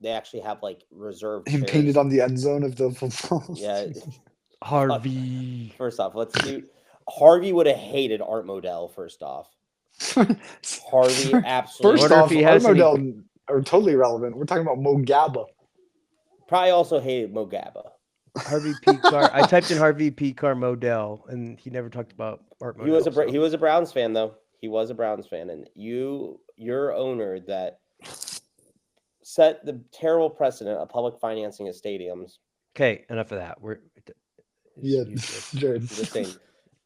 S2: They actually have like reserved
S3: Him
S2: chairs.
S3: painted on the end zone of the football.
S2: Yeah.
S1: Harvey.
S2: First off, let's do. Harvey would have hated Art Modell. First off, Harvey absolutely.
S3: First
S1: Wonder if
S3: off,
S1: he
S3: our
S1: has any-
S3: model are totally irrelevant. We're talking about Mo Gabba.
S2: Probably also hated Mo Gabba.
S1: Harvey Pekar. I typed in Harvey Pekar Modell, and he never talked about Art Modell.
S2: He was a Browns fan though. He was a Browns fan, and your owner that set the terrible precedent of public financing of stadiums.
S1: Okay, enough of that.
S3: Yeah, Jared.
S2: Just saying.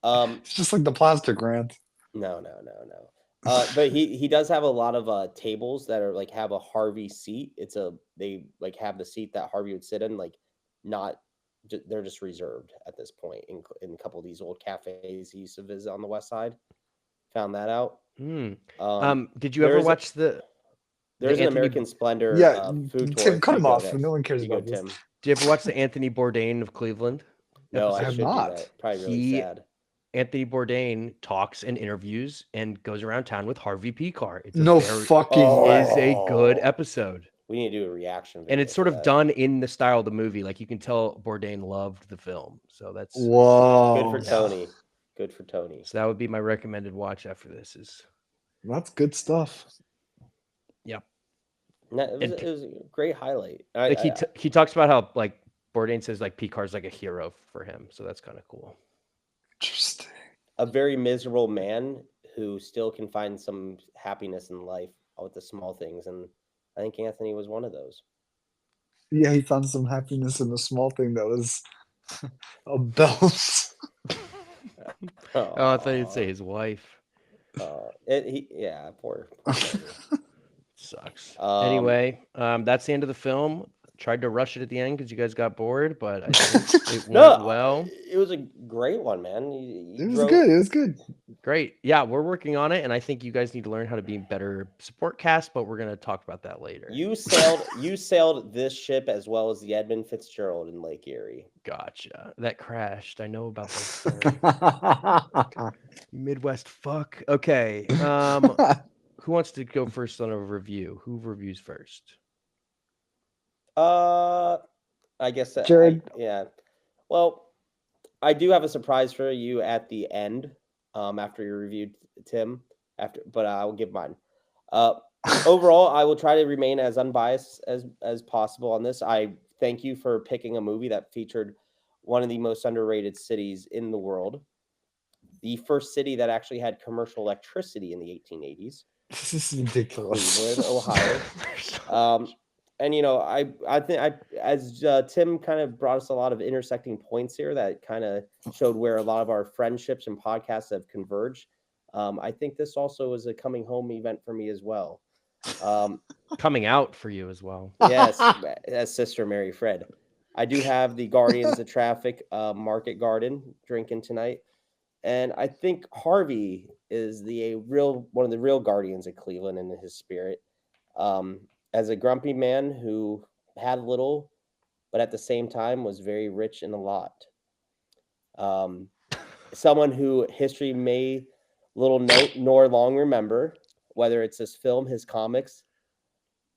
S3: It's just like the plastic rant.
S2: No. But he does have a lot of tables that are like have a Harvey seat. They like have the seat that Harvey would sit in, like not. They're just reserved at this point in a couple of these old cafes he used to visit on the west side. Found that out.
S1: Did you ever watch
S2: There's an American Splendor food tour.
S3: Tim, cut him off. No one cares about this.
S2: Tim.
S1: Did you ever watch the Anthony Bourdain of Cleveland?
S2: No,
S3: I have not.
S2: Probably really sad.
S1: Anthony Bourdain talks and interviews and goes around town with Harvey Pekar. It's a good episode.
S2: We need to do a reaction video.
S1: And it's sort of done in the style of the movie. Like you can tell Bourdain loved the film. So that's
S3: whoa.
S2: Good for Tony. Good for Tony.
S1: So that would be my recommended watch after this.
S3: That's good stuff.
S1: Yeah.
S2: It was a great highlight.
S1: Like he talks about how like Bourdain says like Pekar's like a hero for him. So that's kind of cool.
S3: Interesting.
S2: A very miserable man who still can find some happiness in life with the small things, and I think Anthony was one of those.
S3: Yeah, he found some happiness in a small thing that was a belt.
S1: Oh, I thought you'd say his wife.
S2: Poor
S1: Sucks. Anyway, that's the end of the film. Tried to rush it at the end because you guys got bored, but I think it went well.
S2: It was a great one, man.
S3: It was good.
S1: Great. Yeah, we're working on it, and I think you guys need to learn how to be better support cast, but we're going to talk about that later.
S2: You sailed this ship as well as the Edmund Fitzgerald in Lake Erie.
S1: Gotcha. That crashed. I know about that. Midwest fuck. Okay. Who wants to go first on a review? Who reviews first?
S2: I guess
S3: Jared.
S2: Yeah. Well, I do have a surprise for you at the end. After you reviewed Tim, but I'll give mine. Uh, Overall, I will try to remain as unbiased as possible on this. I thank you for picking a movie that featured one of the most underrated cities in the world, the first city that actually had commercial electricity in the 1880s,
S3: This is ridiculous.
S2: Cleveland, Ohio.
S1: There's so
S2: Um,
S1: much.
S2: and I think as Tim kind of brought us a lot of intersecting points here that kind of showed where a lot of our friendships and podcasts have converged. I think this also was a coming home event for me as well. Um,
S1: Coming out for you as well.
S2: yes, as Sister Mary Fred. I do have the Guardians of Traffic Market Garden drinking tonight, and I think Harvey is the real one of the real guardians of Cleveland in his spirit. Um, as a grumpy man who had little, but at the same time was very rich in a lot. Um, Someone who history may little note nor long remember, whether it's his film, his comics,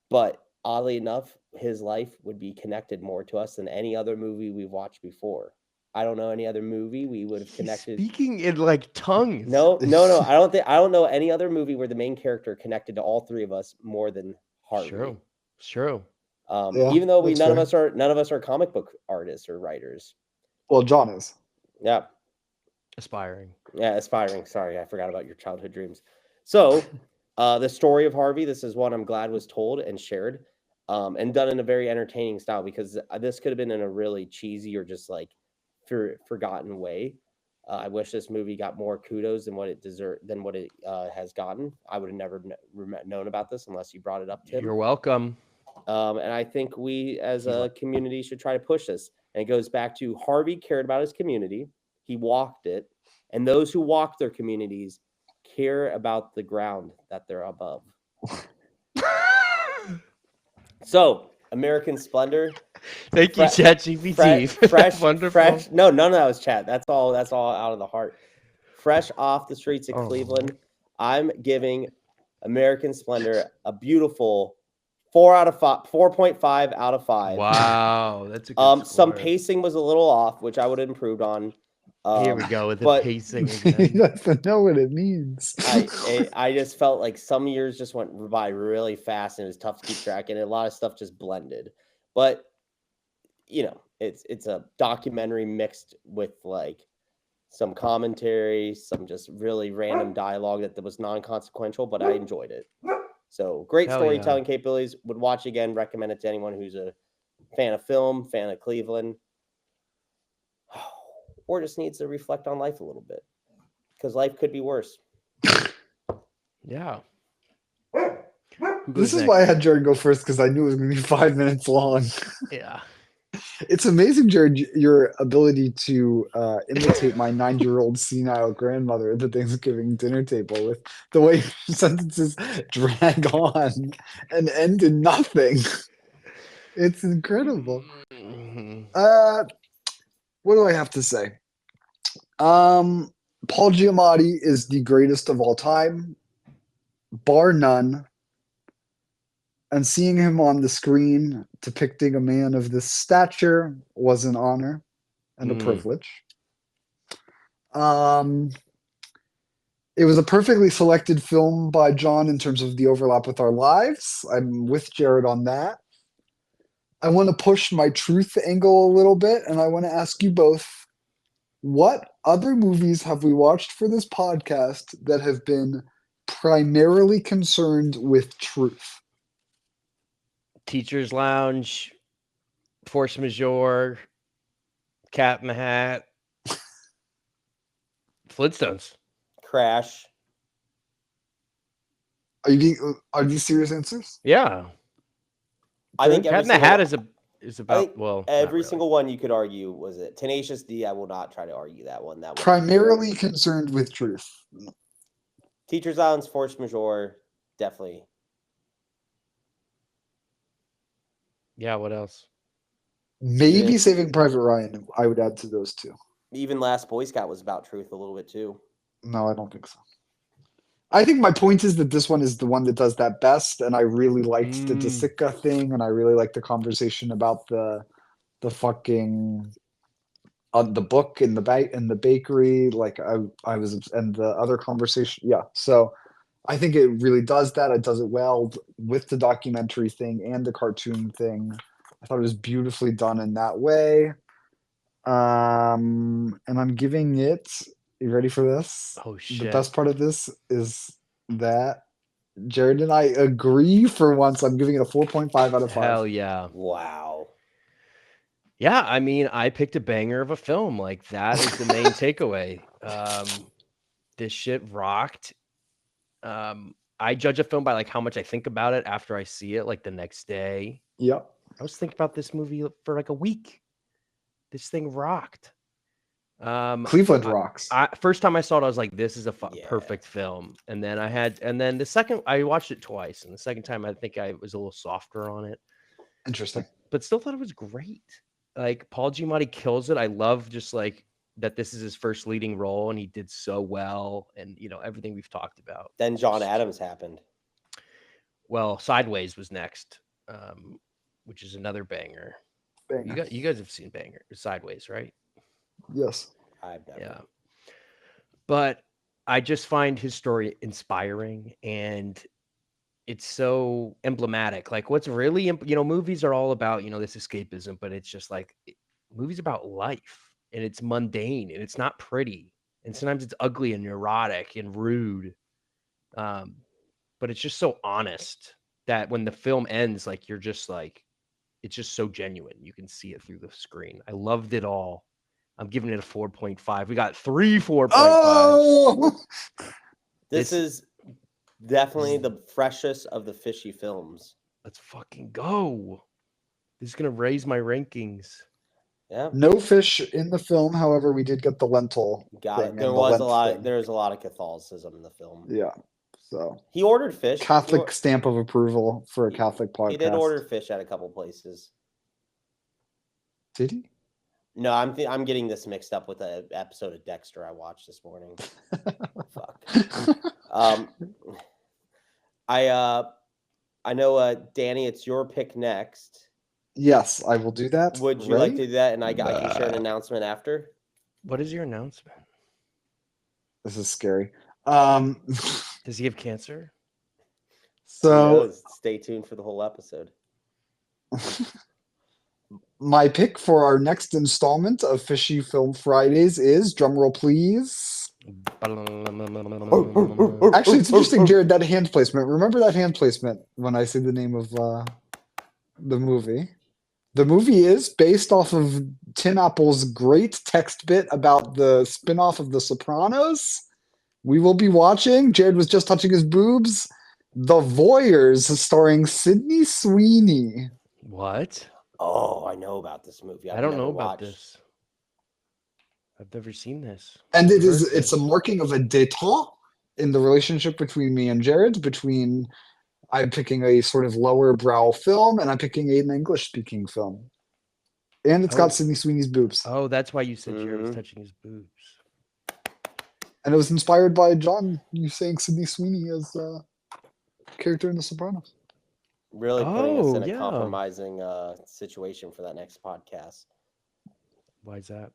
S2: but oddly enough, his life would be connected more to us than any other movie we've watched before. I don't know any other movie we would have
S1: He's
S2: connected.
S1: speaking in like tongues.
S2: No. I don't know any other movie where the main character connected to all three of us more than Harvey.
S1: True. It's true.
S3: Yeah,
S2: Even though
S3: that's
S2: none of
S3: fair.
S2: us are comic book artists or writers.
S3: Well, John is.
S2: Yeah,
S1: Aspiring.
S2: yeah, aspiring. Sorry, I forgot about your childhood dreams. So, the story of Harvey. This is one I'm glad was told and shared, and done in a very entertaining style because this could have been in a really cheesy or just like forgotten way. I wish this movie got more kudos than what it has gotten. I would have never known about this unless you brought it up, Tim.
S1: You're welcome.
S2: And I think we as a community should try to push this. And it goes back to Harvey cared about his community. He walked it. And those who walk their communities care about the ground that they're above. So, American Splendor.
S1: Thank you, ChatGPT.
S2: Fresh. No, none of that was chat. That's all out of the heart. Fresh off the streets of Cleveland. I'm giving American Splendor a beautiful 4.5 out of 5.
S1: Wow, that's a good
S2: Some
S1: score.
S2: pacing was a little off, which I would have improved on.
S1: Here we go with the pacing again.
S3: He doesn't know what it means.
S2: I just felt like some years just went by really fast and it was tough to keep track, and a lot of stuff just blended. But it's a documentary mixed with like some commentary, some just really random dialogue that was non-consequential, but I enjoyed it. So great storytelling capabilities. Would watch again. Recommend it to anyone who's a fan of film, fan of Cleveland, or just needs to reflect on life a little bit, because life could be worse.
S1: Yeah.
S3: This is why I had Jared go first, because I knew it was going to be 5 minutes long.
S1: Yeah.
S3: It's amazing, Jared, your ability to imitate my 9-year-old senile grandmother at the Thanksgiving dinner table with the way sentences drag on and end in nothing. It's incredible. What do I have to say? Paul Giamatti is the greatest of all time, bar none. And seeing him on the screen depicting a man of this stature was an honor and a privilege. It was a perfectly selected film by John in terms of the overlap with our lives. I'm with Jared on that. I want to push my truth angle a little bit, and I want to ask you both, what other movies have we watched for this podcast that have been primarily concerned with truth?
S1: Teacher's Lounge, Force Majeure, Cat in the Hat, Flintstones,
S2: Crash.
S3: Are these serious answers?
S1: Yeah.
S2: I think
S1: Cat in the Hat is about
S2: every single one you could argue was it. Tenacious D, I will not try to argue that one. That one
S3: primarily concerned with truth.
S2: Teacher's Lounge, Force Majeure, definitely.
S1: Yeah, what else?
S3: Maybe Saving Private Ryan, I would add to those two.
S2: Even Last Boy Scout was about truth a little bit too.
S3: No, I don't think so. I think my point is that this one is the one that does that best, and I really liked the Desica thing, and I really liked the conversation about the fucking the book in the bakery. Like I was, and the other conversation. Yeah, so I think it really does that. It does it well with the documentary thing and the cartoon thing. I thought it was beautifully done in that way. And I'm giving it. You ready for this?
S1: Oh
S3: The
S1: shit.
S3: best part of this is that Jared and I agree for once. I'm giving it a 4.5 out of 5.
S1: Hell yeah.
S2: Wow.
S1: Yeah, I mean, I picked a banger of a film. Like that is the main takeaway. This shit rocked. I judge a film by like how much I think about it after I see it, like the next day.
S3: Yep.
S1: I was thinking about this movie for like a week. This thing rocked.
S3: Cleveland rocks.
S1: First time I saw it, I was like, "This is a
S2: Yeah.
S1: perfect film." And then the second I watched it twice, and the second time I think I was a little softer on it,
S3: Interesting.
S1: but still thought it was great. Like Paul Giamatti kills it. I love just like that this is his first leading role, and he did so well, and everything we've talked about.
S2: Then John Adams happened.
S1: Well, Sideways was next, which is another banger.
S3: Banger.
S1: You guys have seen Sideways, right?
S3: Yes.
S2: I've never.
S1: Yeah. But I just find his story inspiring, and it's so emblematic. Like what's really, movies are all about, this escapism, but it's just like movies about life, and it's mundane, and it's not pretty, and sometimes it's ugly and neurotic and rude. But it's just so honest that when the film ends, like you're just like, it's just so genuine. You can see it through the screen. I loved it all. I'm giving it a 4.5. We got 3 4.5.
S3: Oh!
S2: This is definitely the freshest of the Fishy films.
S1: Let's fucking go. This is gonna raise my rankings.
S2: Yeah.
S3: No fish in the film. However, we did get the lentil.
S2: Got
S3: thing
S2: it.
S3: and
S2: There
S3: the
S2: was
S3: lent
S2: a lot.
S3: thing.
S2: There was a lot of Catholicism in the film.
S3: Yeah. So
S2: He ordered fish.
S3: Catholic stamp of approval for a Catholic podcast.
S2: He did order fish at a couple places.
S3: Did he?
S2: No, I'm getting this mixed up with the episode of Dexter I watched this morning. Fuck. I know, Danny, it's your pick next.
S3: Yes, I will do that.
S2: Would you like to do that? And I can share an announcement after.
S1: What is your announcement?
S3: This is scary.
S1: Does he have cancer?
S3: So
S2: stay tuned for the whole episode.
S3: My pick for our next installment of Fishy Film Fridays is, drumroll please. Actually, it's interesting, Jared, that hand placement. Remember that hand placement when I say the name of the movie? The movie is based off of Tim Apple's great text bit about the spin-off of The Sopranos. We will be watching, Jared was just touching his boobs, The Voyeurs, starring Sydney Sweeney.
S1: What?
S2: Oh, I know about this movie.
S1: I don't know about this. I've never seen this.
S3: And it's a marking of a détente in the relationship between me and Jared, between I'm picking a sort of lower brow film and I'm picking an English speaking film. And it's got Sydney Sweeney's boobs.
S1: Oh, that's why you said Jared was touching his boobs.
S3: And it was inspired by John, you saying Sydney Sweeney as a character in The Sopranos.
S2: Really putting us in a compromising situation for that next podcast.
S1: Why is that?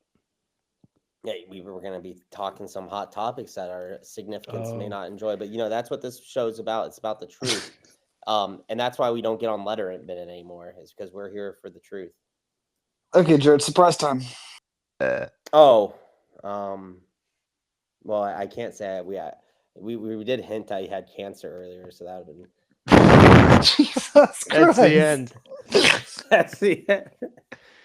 S2: Yeah, we were going to be talking some hot topics that our significants may not enjoy, but that's what this show's about. It's about the truth, and that's why we don't get on Letterman anymore. Is because we're here for the truth.
S3: Okay, Jared, surprise time.
S2: Well, I can't say we did hint that he had cancer earlier, so that would have been.
S3: Jesus Christ.
S1: That's the end.
S2: That's the end.